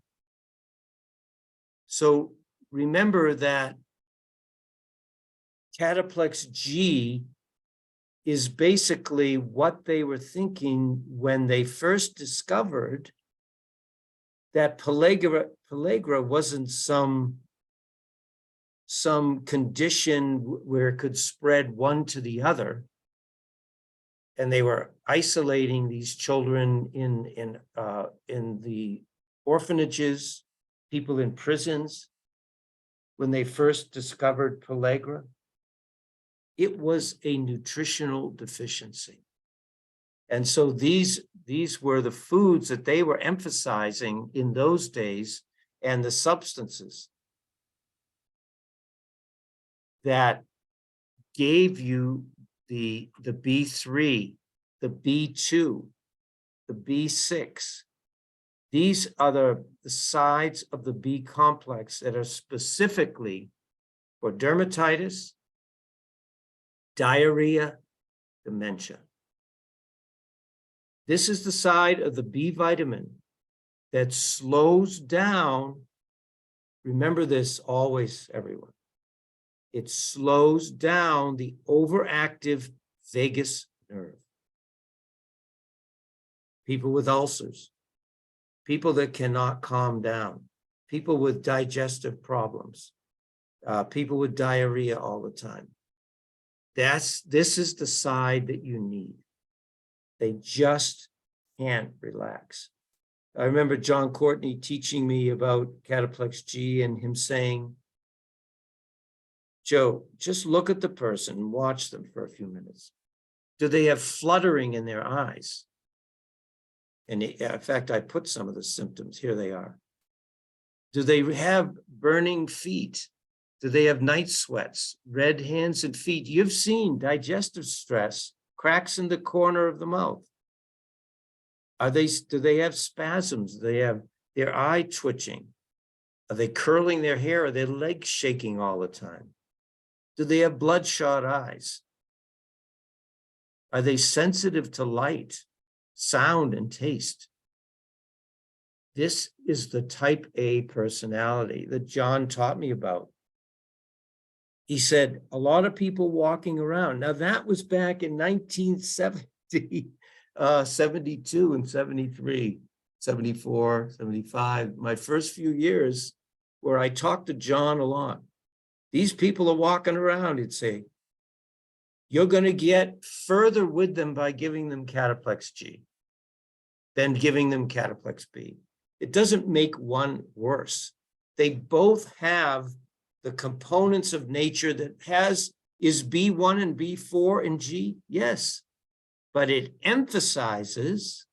So remember that Cataplex G is basically what they were thinking when they first discovered that pellagra wasn't some condition where it could spread one to the other. And they were isolating these children in the orphanages, people in prisons, when they first discovered pellagra. It was a nutritional deficiency. And so these were the foods that they were emphasizing in those days, and the substances that gave you the B3, the B2, the B6. These are the sides of the B complex that are specifically for dermatitis, diarrhea, dementia. This is the side of the B vitamin that slows down. Remember this always, everyone. It slows down the overactive vagus nerve. People with ulcers, people that cannot calm down, people with digestive problems, people with diarrhea all the time. This is the side that you need. They just can't relax. I remember John Courtney teaching me about Cataplex G and him saying, Joe, just look at the person and watch them for a few minutes. Do they have fluttering in their eyes? And in fact, I put some of the symptoms. Here they are. Do they have burning feet? Do they have night sweats, red hands and feet? You've seen digestive stress, cracks in the corner of the mouth. Do they have spasms? Do they have their eye twitching? Are they curling their hair? Are their legs shaking all the time? Do they have bloodshot eyes? Are they sensitive to light, sound, and taste? This is the type A personality that John taught me about. He said, a lot of people walking around. Now, that was back in 1970, 72 and 73, 74, 75, my first few years where I talked to John a lot. These people are walking around, he'd say. You're going to get further with them by giving them Cataplex G than giving them Cataplex B. It doesn't make one worse. They both have the components of nature that is B1 and B4 and G? Yes, but it emphasizes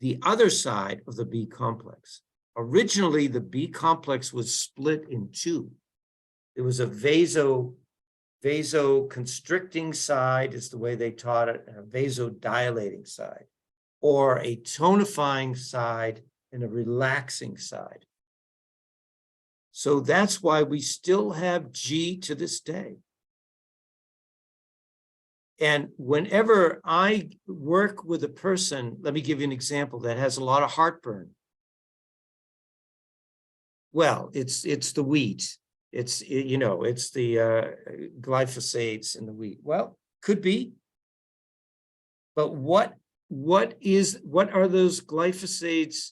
the other side of the B complex. Originally, the B complex was split in two. It was a vasoconstricting side, is the way they taught it, and a vasodilating side, or a tonifying side and a relaxing side. So that's why we still have G to this day. And whenever I work with a person, let me give you an example that has a lot of heartburn. Well, it's the wheat. It's the glyphosates in the wheat. Well, could be. But what are those glyphosates?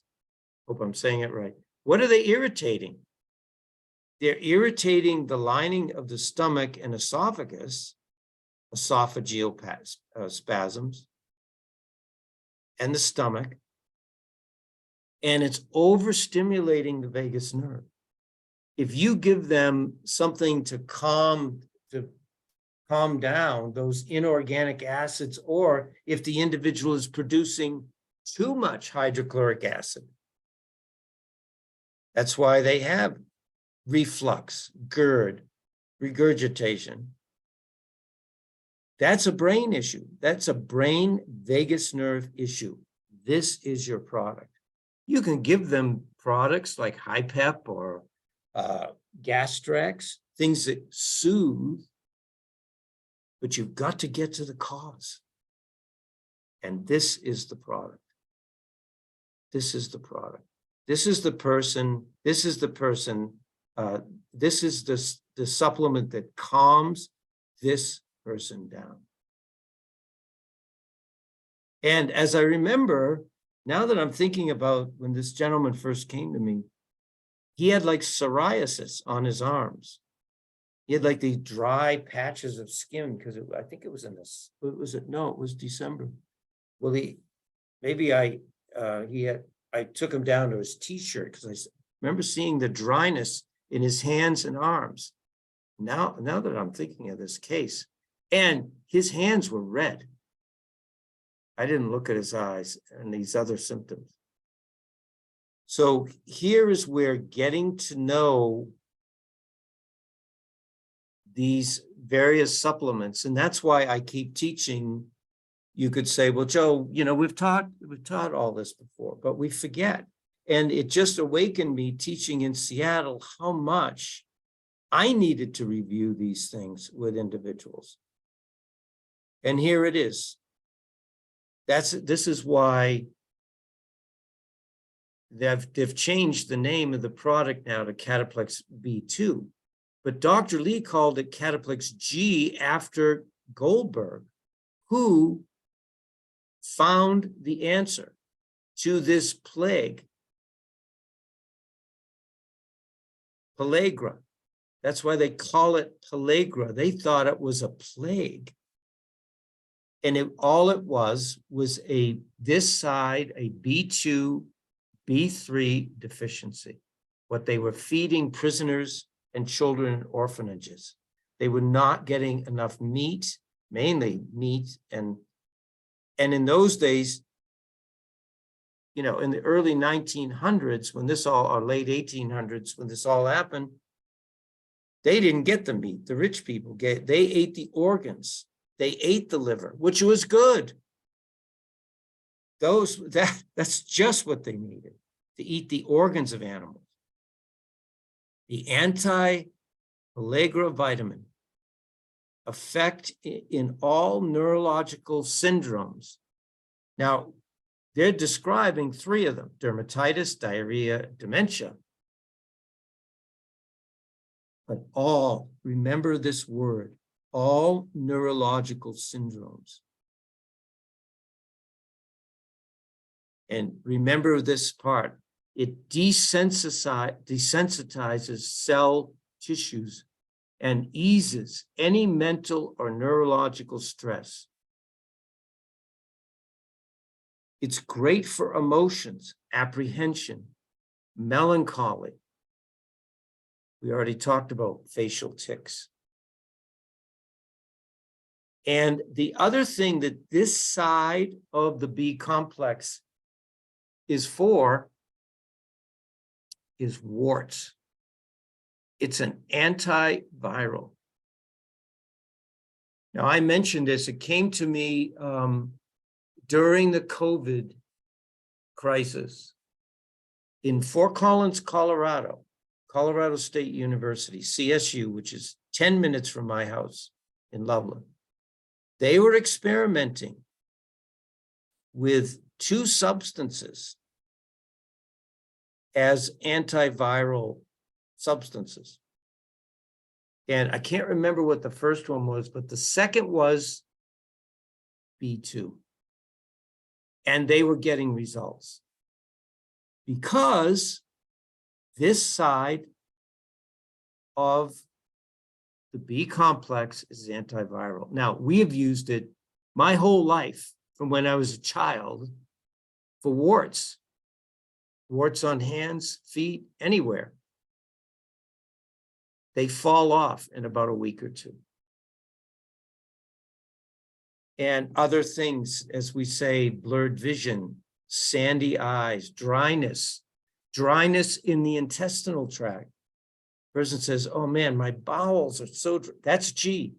Hope I'm saying it right. What are they irritating? They're irritating the lining of the stomach and esophagus, esophageal spasms, and the stomach, and it's overstimulating the vagus nerve. If you give them something to calm down those inorganic acids, or if the individual is producing too much hydrochloric acid, that's why they have reflux, GERD, regurgitation. That's a brain issue. That's a brain vagus nerve issue. This is your product. You can give them products like HiPep or Gastrex, things that soothe, but you've got to get to the cause. And this is the product. This is the product. This is the person. This is the person. This is the supplement that calms this person down. And as I remember, now that I'm thinking about when this gentleman first came to me, he had like psoriasis on his arms. He had like these dry patches of skin because I think it was in this. No, it was December. Well, I took him down to his t-shirt because I remember seeing the dryness in his hands and arms. Now that I'm thinking of this case, and his hands were red. I didn't look at his eyes and these other symptoms. So here is where getting to know these various supplements, and that's why I keep teaching. You could say, well, Joe, we've taught all this before, but we forget. And it just awakened me teaching in Seattle how much I needed to review these things with individuals. And here it is. This is why they've changed the name of the product now to Cataplex B2. But Dr. Lee called it Cataplex G after Goldberg, who found the answer to this plague, pellagra. That's why they call it pellagra. They thought it was a plague. And all it was this side, a B2, B3 deficiency, what they were feeding prisoners and children in orphanages. They were not getting enough meat, mainly meat. And in those days, in the early 1900s, or late 1800s, when this all happened, they didn't get the meat. The rich people they ate the organs. They ate the liver, which was good. That's just what they needed, to eat the organs of animals. The anti-pellagra vitamin effect in all neurological syndromes. Now, they're describing 3 of them: dermatitis, diarrhea, dementia. But remember this word, all neurological syndromes. And remember this part, it desensitizes cell tissues and eases any mental or neurological stress. It's great for emotions, apprehension, melancholy. We already talked about facial tics. And the other thing that this side of the B complex is for is warts. It's an antiviral. Now, I mentioned this, it came to me during the COVID crisis in Fort Collins, Colorado, Colorado State University, CSU, which is 10 minutes from my house in Loveland. They were experimenting with 2 substances as antiviral substances. And I can't remember what the first one was, but the second was B2. And they were getting results because this side of the B complex is antiviral. Now, we have used it my whole life from when I was a child for warts. Warts on hands, feet, anywhere. They fall off in about a week or 2. And other things, as we say, blurred vision, sandy eyes, dryness in the intestinal tract. Person says, oh man, my bowels are so dry. That's G.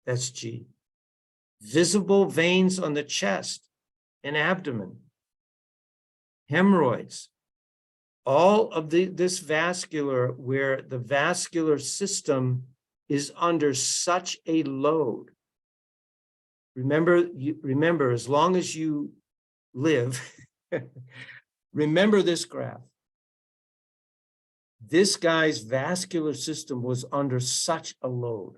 That's G. Visible veins on the chest and abdomen. Hemorrhoids. All of this vascular, where the vascular system is under such a load. Remember, as long as you live, remember this graph. This guy's vascular system was under such a load.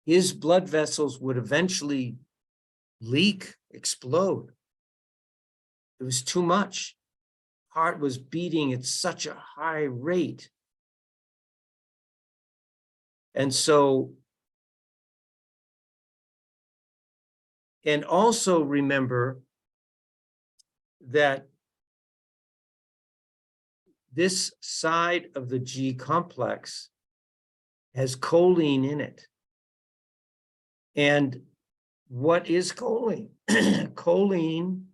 His blood vessels would eventually leak, explode. It was too much. Heart was beating at such a high rate. And so, and also remember that this side of the G complex has choline in it. And what is choline? Choline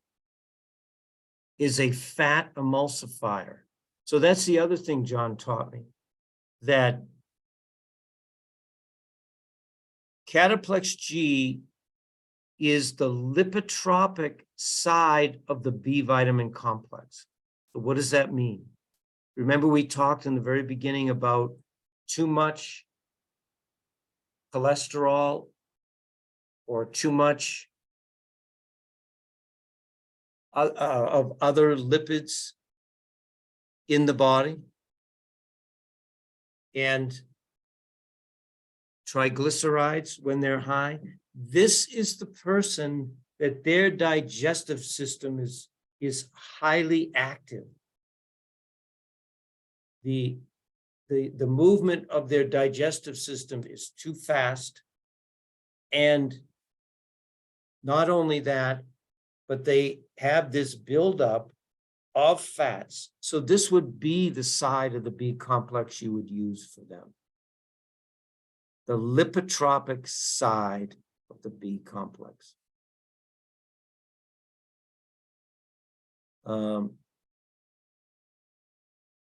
is a fat emulsifier. So that's the other thing John taught me, that cataplex G is the lipotropic side of the B vitamin complex. So what does that mean? Remember, we talked in the very beginning about too much cholesterol or too much of other lipids in the body, and triglycerides when they're high. This is the person that their digestive system is highly active. The movement of their digestive system is too fast. And not only that, but they have this buildup of fats. So this would be the side of the B complex you would use for them. The lipotropic side of the B complex.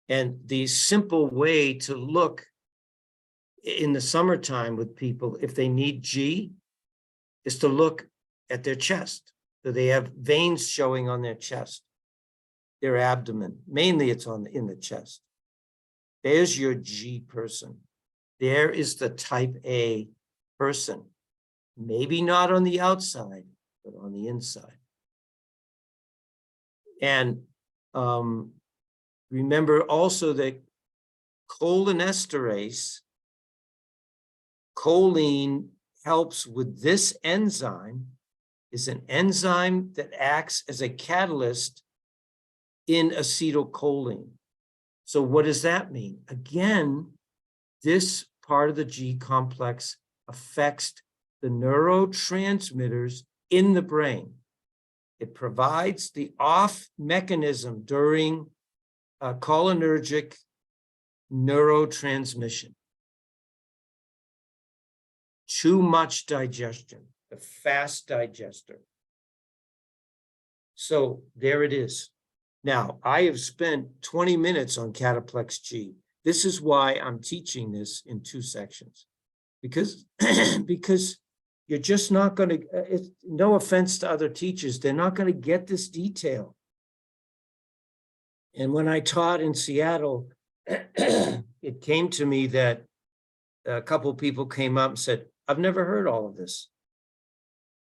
And the simple way to look in the summertime with people, if they need G, is to look at their chest. So they have veins showing on their chest, their abdomen. Mainly it's in the chest. There's your G person. There is the type A person. Maybe not on the outside, but on the inside. And remember also that cholinesterase, choline helps with this enzyme, is an enzyme that acts as a catalyst in acetylcholine. So what does that mean? Again, this part of the G complex affects the neurotransmitters in the brain. It provides the off mechanism during cholinergic neurotransmission. Too much digestion, the fast digester. So there it is. Now, I have spent 20 minutes on Cataplex G. This is why I'm teaching this in 2 sections, because, because you're just not going to, no offense to other teachers, they're not going to get this detail. And when I taught in Seattle, it came to me that a couple of people came up and said, I've never heard all of this.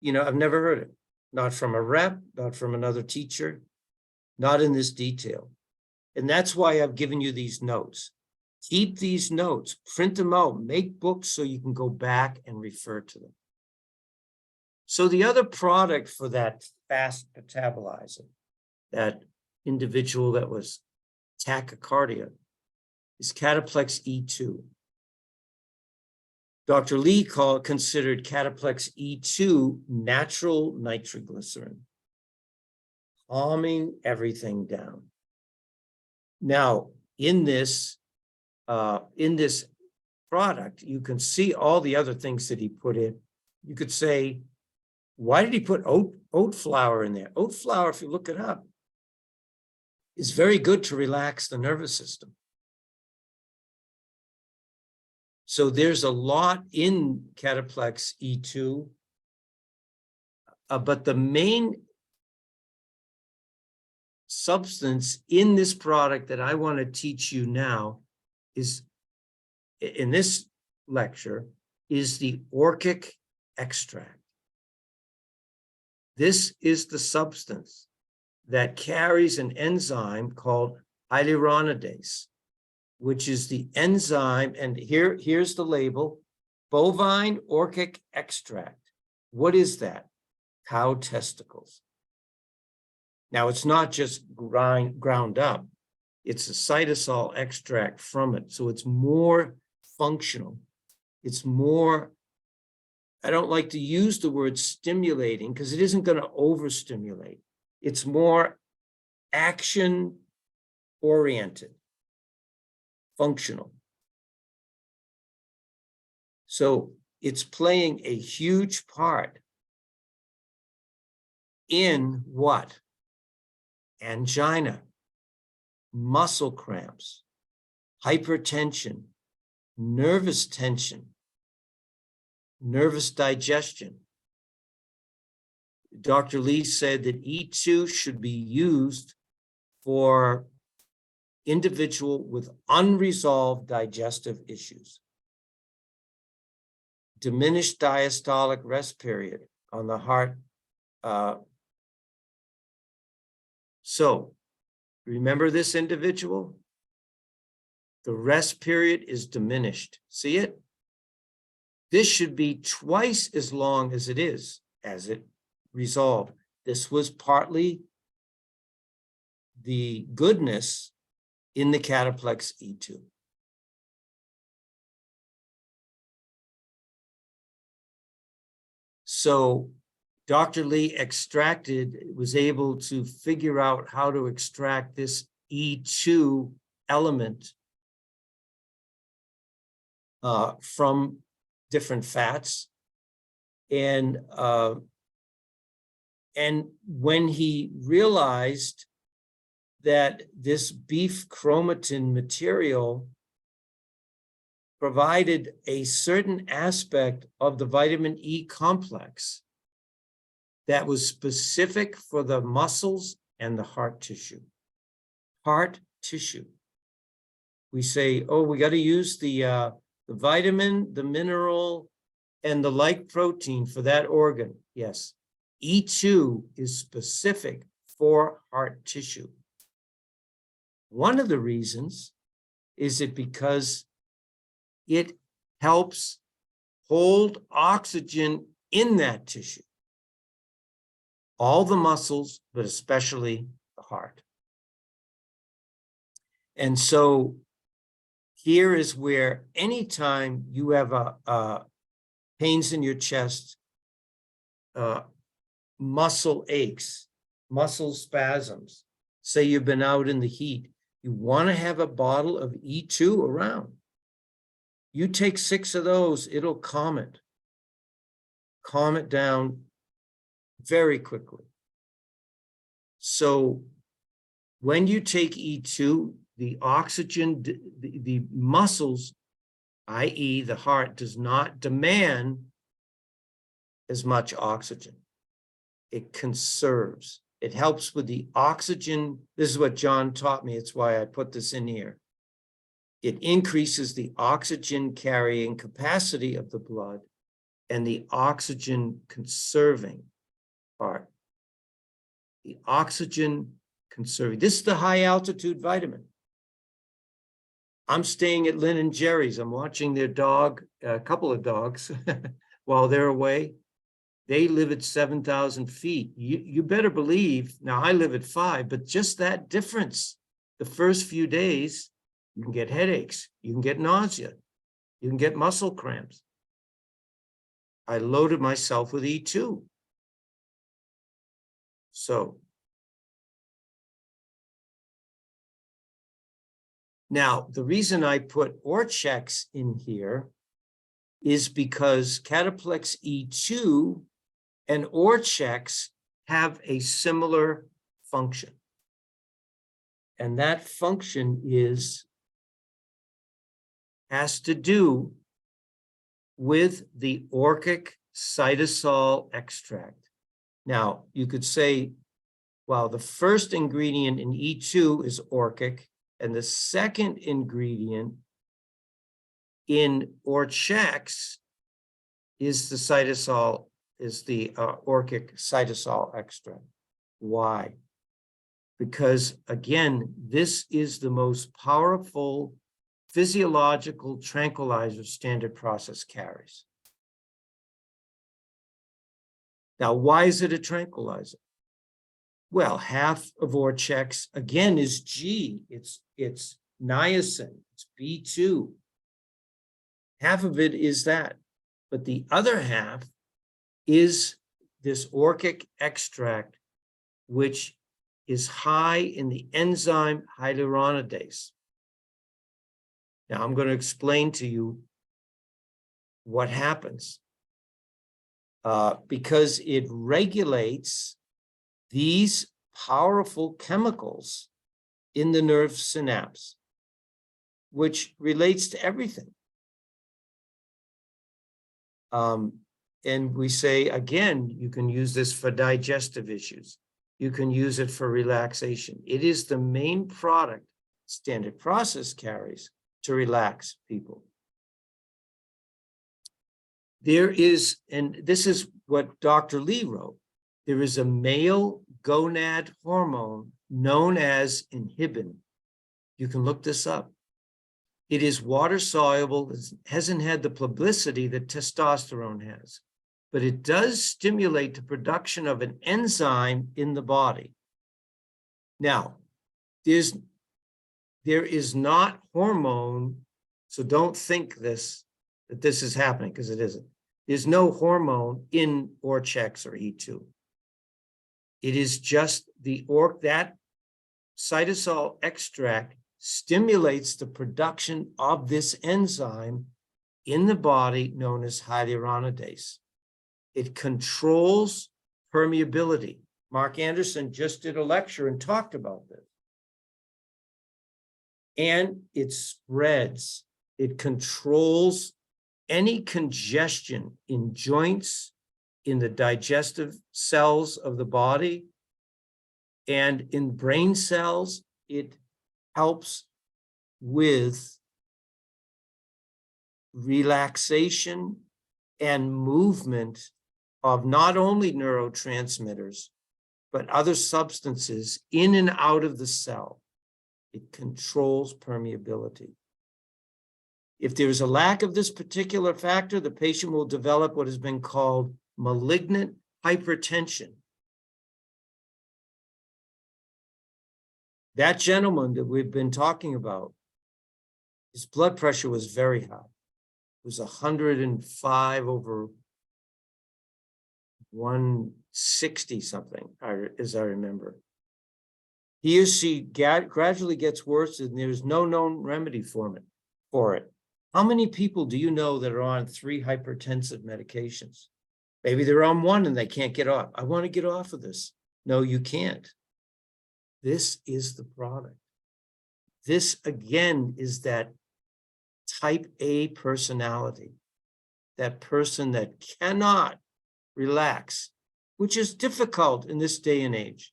You know, I've never heard it, not from a rep, not from another teacher, not in this detail. And that's why I've given you these notes. Keep these notes, print them out, make books so you can go back and refer to them. So the other product for that fast metabolizer, that individual that was tachycardia, is Cataplex E2. Dr. Lee considered Cataplex E2 natural nitroglycerin, calming everything down. Now, in this product, you can see all the other things that he put in. You could say, why did he put oat flour in there? Oat flour, if you look it up, is very good to relax the nervous system. So there's a lot in Cataplex E2, but the main substance in this product that I want to teach you now is, in this lecture, is the orchic extract. This is the substance that carries an enzyme called hyaluronidase, which is the enzyme, and here's the label, bovine orchic extract. What is that? Cow testicles. Now, it's not just ground up. It's a cytosol extract from it. So it's more functional. It's more, I don't like to use the word stimulating because it isn't going to overstimulate. It's more action-oriented, functional. So it's playing a huge part in what? Angina, muscle cramps, hypertension, nervous tension, nervous digestion. Dr. Lee said that E2 should be used for individual with unresolved digestive issues. Diminished diastolic rest period on the heart. So remember this individual? The rest period is diminished. See it? This should be twice as long as it resolved. This was partly the goodness in the Cataplex E2. So Dr. Lee was able to figure out how to extract this E2 element from different fats. And when he realized that this beef chromatin material provided a certain aspect of the vitamin E complex that was specific for the muscles and the heart tissue. Heart tissue. We say, oh, we got to use the vitamin, the mineral, and the like protein for that organ. Yes. E2 is specific for heart tissue. One of the reasons is because it helps hold oxygen in that tissue. All the muscles, but especially the heart. And so here is where anytime you have pains in your chest, muscle aches, muscle spasms, say you've been out in the heat, you want to have a bottle of E2 around. You take 6 of those, it'll calm it down very quickly. So when you take E2, the oxygen, the muscles, i.e. the heart, does not demand as much oxygen. It conserves. It helps with the oxygen. This is what John taught me. It's why I put this in here. It increases the oxygen carrying capacity of the blood and the oxygen conserving part. The oxygen conserving. This is the high altitude vitamin. I'm staying at Lynn and Jerry's. I'm watching their dog, a couple of dogs, while they're away. They live at 7,000 feet. You better believe, now I live at 5, but just that difference, the first few days, you can get headaches, you can get nausea, you can get muscle cramps. I loaded myself with E2. So now the reason I put Orchex in here is because Cataplex E2 and Orchex have a similar function. And that function has to do with the orchic cytosol extract. Now, you could say, well, the first ingredient in E2 is orchic, and the second ingredient in Orchex is the cytosol, is the orchic cytosol extract. Why? Because again, this is the most powerful physiological tranquilizer standard process carries. Now, why is it a tranquilizer? Well, half of Orchex, again, is G. It's niacin, it's B2. Half of it is that. But the other half is this orchic extract, which is high in the enzyme hyaluronidase. Now, I'm going to explain to you what happens. Because it regulates these powerful chemicals in the nerve synapse, which relates to everything. And we say, again, you can use this for digestive issues. You can use it for relaxation. It is the main product standard process carries to relax people. There is, and this is what Dr. Lee wrote, there is a male gonad hormone known as inhibin. You can look this up. It is water soluble, it hasn't had the publicity that testosterone has, but it does stimulate the production of an enzyme in the body. Now, there is not hormone, so don't think that this is happening, because it isn't. There's no hormone in Orchex or E2. It is just that cytosol extract stimulates the production of this enzyme in the body known as hyaluronidase. It controls permeability. Mark Anderson just did a lecture and talked about this. And it spreads. It controls any congestion in joints, in the digestive cells of the body, and in brain cells. It helps with relaxation and movement of not only neurotransmitters, but other substances in and out of the cell. It controls permeability. If there is a lack of this particular factor, the patient will develop what has been called malignant hypertension. That gentleman that we've been talking about, his blood pressure was very high. It was 105 over 160 something, as I remember. He or she gradually gets worse, and there's no known remedy for it. How many people do you know that are on 3 hypertensive medications? Maybe they're on 1 and they can't get off. I want to get off of this. No, you can't. This is the product. This, again, is that type A personality, that person that cannot relax, which is difficult in this day and age,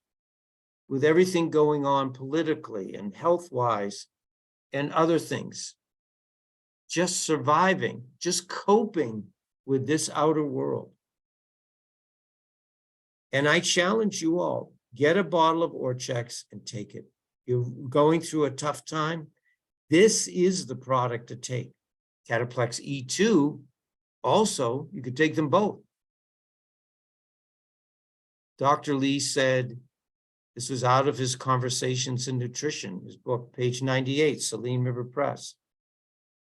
with everything going on politically and health-wise and other things. Just surviving, just coping with this outer world. And I challenge you all, get a bottle of Orchex and take it. You're going through a tough time. This is the product to take. Cataplex E2, also, you could take them both. Dr. Lee said, this was out of his Conversations in Nutrition, his book, page 98, Saline River Press.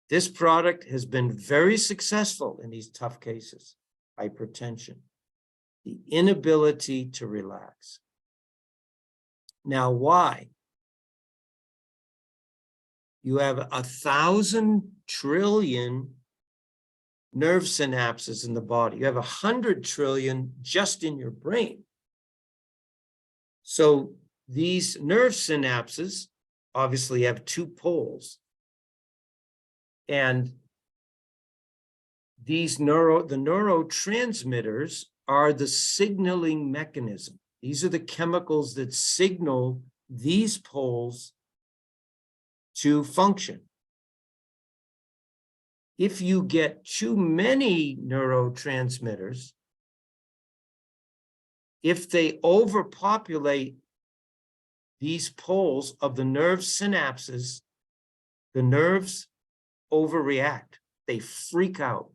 This product has been very successful in these tough cases. Hypertension, the inability to relax. Now, why? You have 1,000 trillion nerve synapses in the body. You have 100 trillion just in your brain. So these nerve synapses obviously have two poles. And the neurotransmitters are the signaling mechanism. These are the chemicals that signal these poles to function. If you get too many neurotransmitters, if they overpopulate these poles of the nerve synapses, the nerves overreact. They freak out.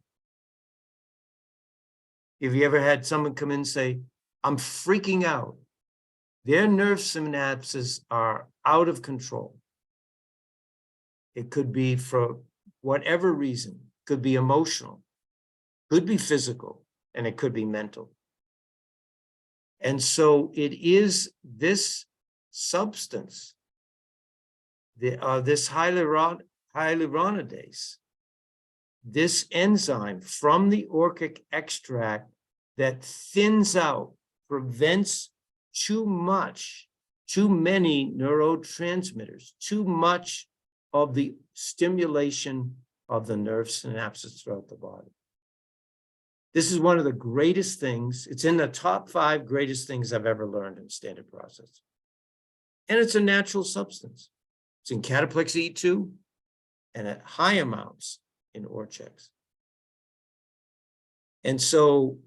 Have you ever had someone come in and say, I'm freaking out? Their nerve synapses are out of control. It could be for whatever reason, could be emotional, could be physical, and it could be mental. And so it is this substance, this hyaluronidase, this enzyme from the orchic extract that thins out, prevents too many neurotransmitters, too much of the stimulation of the nerve synapses throughout the body. This is one of the greatest things. It's in the top 5 greatest things I've ever learned in standard process. And it's a natural substance. It's in Cataplex E2 and at high amounts in Orchex. And so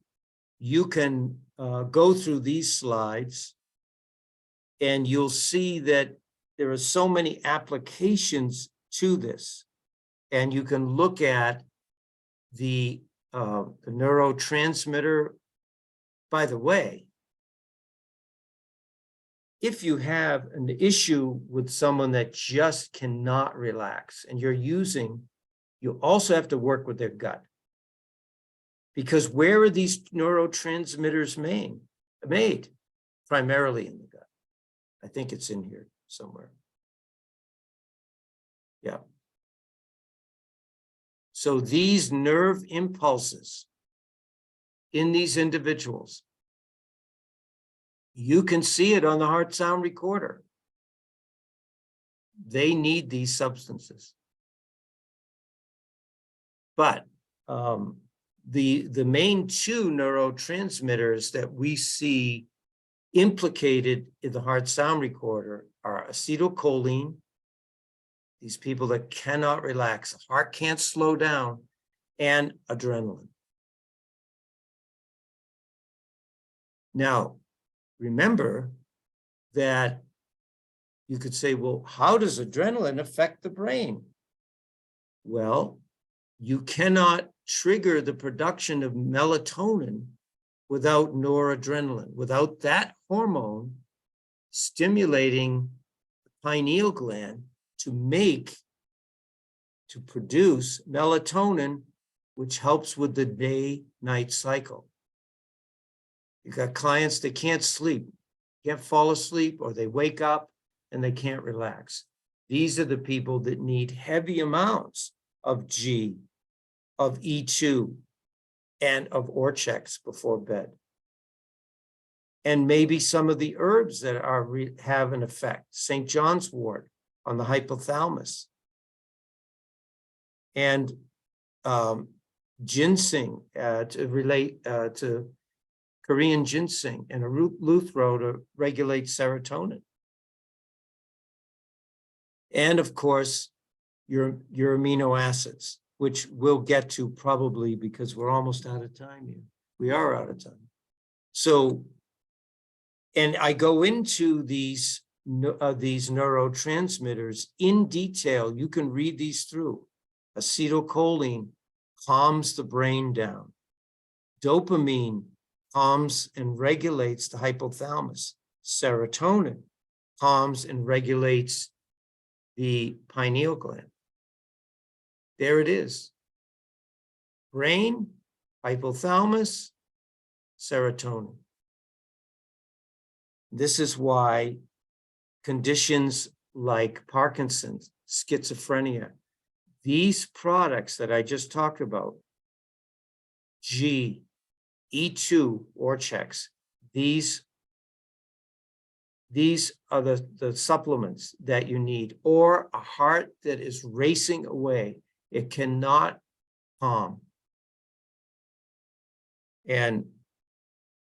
you can go through these slides and you'll see that there are so many applications to this. And you can look at the neurotransmitter. By the way, if you have an issue with someone that just cannot relax and you also have to work with their gut. Because where are these neurotransmitters made? Primarily in the gut. I think it's in here somewhere. Yeah. So these nerve impulses in these individuals, you can see it on the heart sound recorder. They need these substances. But the main 2 neurotransmitters that we see implicated in the heart sound recorder are acetylcholine, these people that cannot relax, the heart can't slow down, and adrenaline. Now, remember that you could say, well, how does adrenaline affect the brain? Well, you cannot trigger the production of melatonin without noradrenaline, without that hormone stimulating the pineal gland to produce melatonin, which helps with the day-night cycle. You've got clients that can't sleep, can't fall asleep, or they wake up and they can't relax. These are the people that need heavy amounts of G, of E2, and of Orchex before bed. And maybe some of the herbs that have an effect. St. John's wort on the hypothalamus. And ginseng to relate to Korean ginseng and a luthro to regulate serotonin. And of course, your amino acids, which we'll get to probably because we're almost out of time here. We are out of time. So, and I go into these neurotransmitters in detail. You can read these through. Acetylcholine calms the brain down. Dopamine calms and regulates the hypothalamus. Serotonin calms and regulates the pineal gland. There it is. Brain, hypothalamus, serotonin. This is why conditions like Parkinson's, schizophrenia, these products that I just talked about, G, E2 or checks, these are the supplements that you need, or a heart that is racing away. It cannot calm. And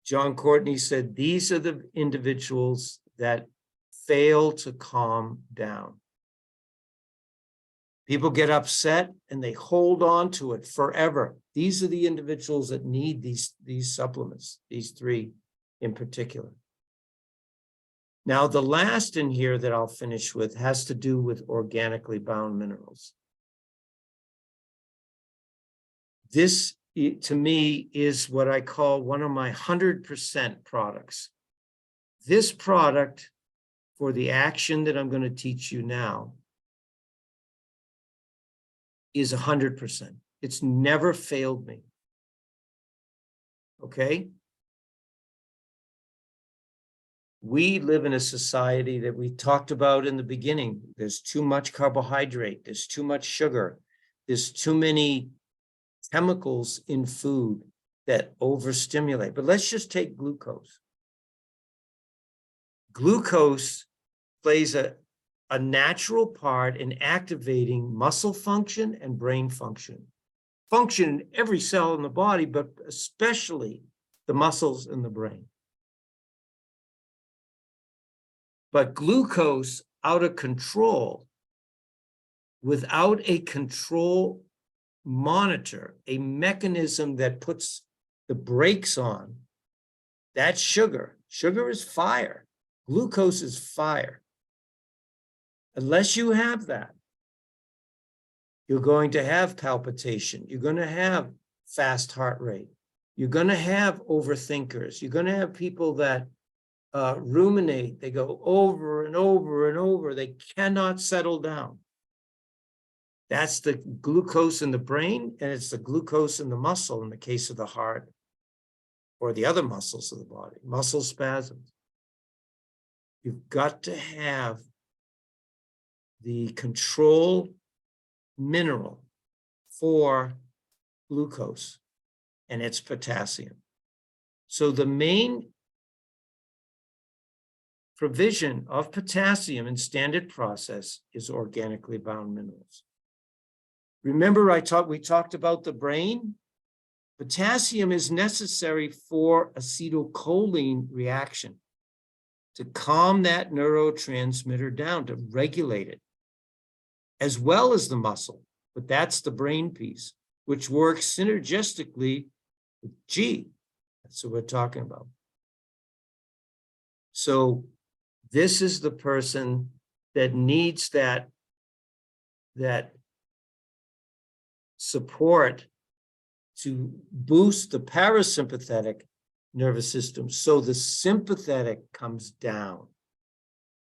John Courtney said, these are the individuals that fail to calm down. People get upset and they hold on to it forever. These are the individuals that need these supplements, these three in particular. Now, the last in here that I'll finish with has to do with organically bound minerals. This, to me, is what I call one of my 100% products. This product, for the action that I'm going to teach you now, is 100%. It's never failed me. Okay? We live in a society that we talked about in the beginning. There's too much carbohydrate. There's too much sugar. There's too many chemicals in food that overstimulate. But let's just take glucose. Glucose plays a natural part in activating muscle function and brain function. Function in every cell in the body, but especially the muscles in the brain. But glucose out of control, without a control monitor, a mechanism that puts the brakes on, that's sugar. Sugar is fire. Glucose is fire. Unless you have that, you're going to have palpitation. You're going to have fast heart rate. You're going to have overthinkers. You're going to have people that ruminate. They go over and over and over. They cannot settle down. That's the glucose in the brain, and it's the glucose in the muscle in the case of the heart or the other muscles of the body, muscle spasms. You've got to have the control mineral for glucose, and it's potassium. So the main provision of potassium in standard process is organically bound minerals. Remember, we talked about the brain? Potassium is necessary for acetylcholine reaction to calm that neurotransmitter down, to regulate it, as well as the muscle. But that's the brain piece, which works synergistically with G. That's what we're talking about. So this is the person that needs that support to boost the parasympathetic nervous system so the sympathetic comes down.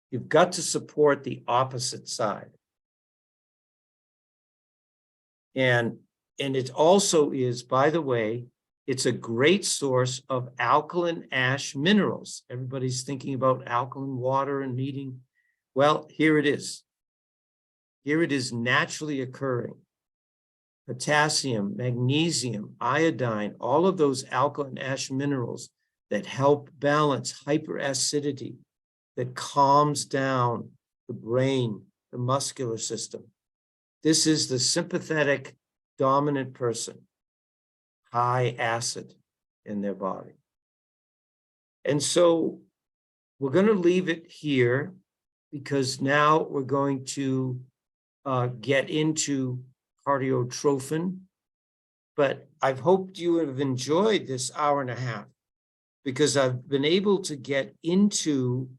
You've got to support the opposite side. And it also is, by the way, it's a great source of alkaline ash minerals. Everybody's thinking about alkaline water and needing. Well, here it is. Here it is naturally occurring. Potassium, magnesium, iodine, all of those alkaline ash minerals that help balance hyperacidity, that calms down the brain, the muscular system. This is the sympathetic dominant person, high acid in their body. And so we're going to leave it here because now we're going to get into cardiotrophin. But I've hoped you have enjoyed this hour and a half because I've been able to get into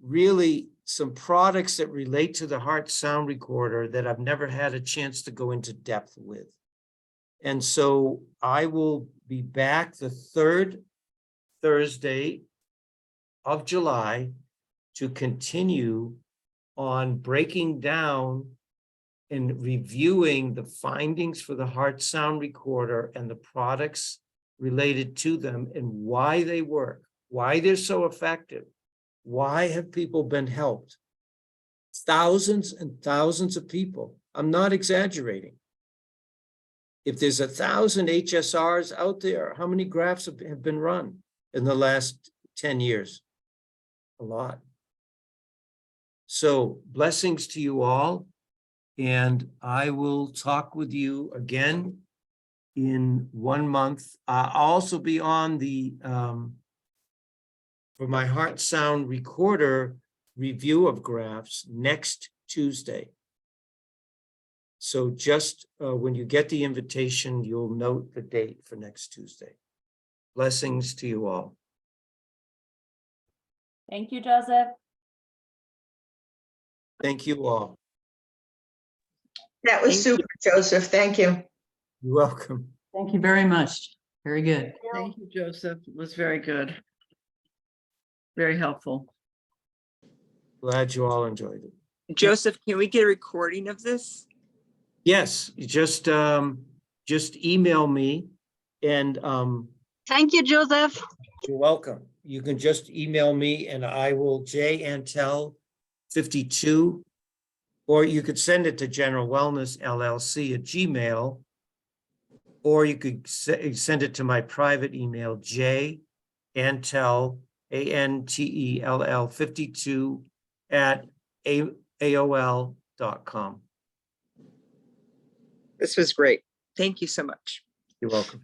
really some products that relate to the heart sound recorder that I've never had a chance to go into depth with. And so I will be back the third Thursday of July to continue on breaking down and reviewing the findings for the heart sound recorder and the products related to them and why they work, why they're so effective. Why have people been helped? Thousands and thousands of people. I'm not exaggerating. If there's 1,000 HSRs out there, how many grafts have been run in the last 10 years? A lot. So blessings to you all. And I will talk with you again in 1 month. I'll also be on the for my heart sound recorder review of graphs next Tuesday. So just when you get the invitation, you'll note the date for next Tuesday. Blessings to you all. Thank you, Joseph. Thank you all. That was super, Joseph. Thank you. You're welcome. Thank you very much. Very good. Thank you, Joseph. It was very good. Very helpful. Glad you all enjoyed it. Joseph, can we get a recording of this? Yes, you just email me and Thank you, Joseph. you're welcome. You can just email me and I will jantel52, or you could send it to General Wellness LLC at Gmail, or you could send it to my private email, jantel, ANTELL 52 at AOL.com. This was great. Thank you so much. You're welcome.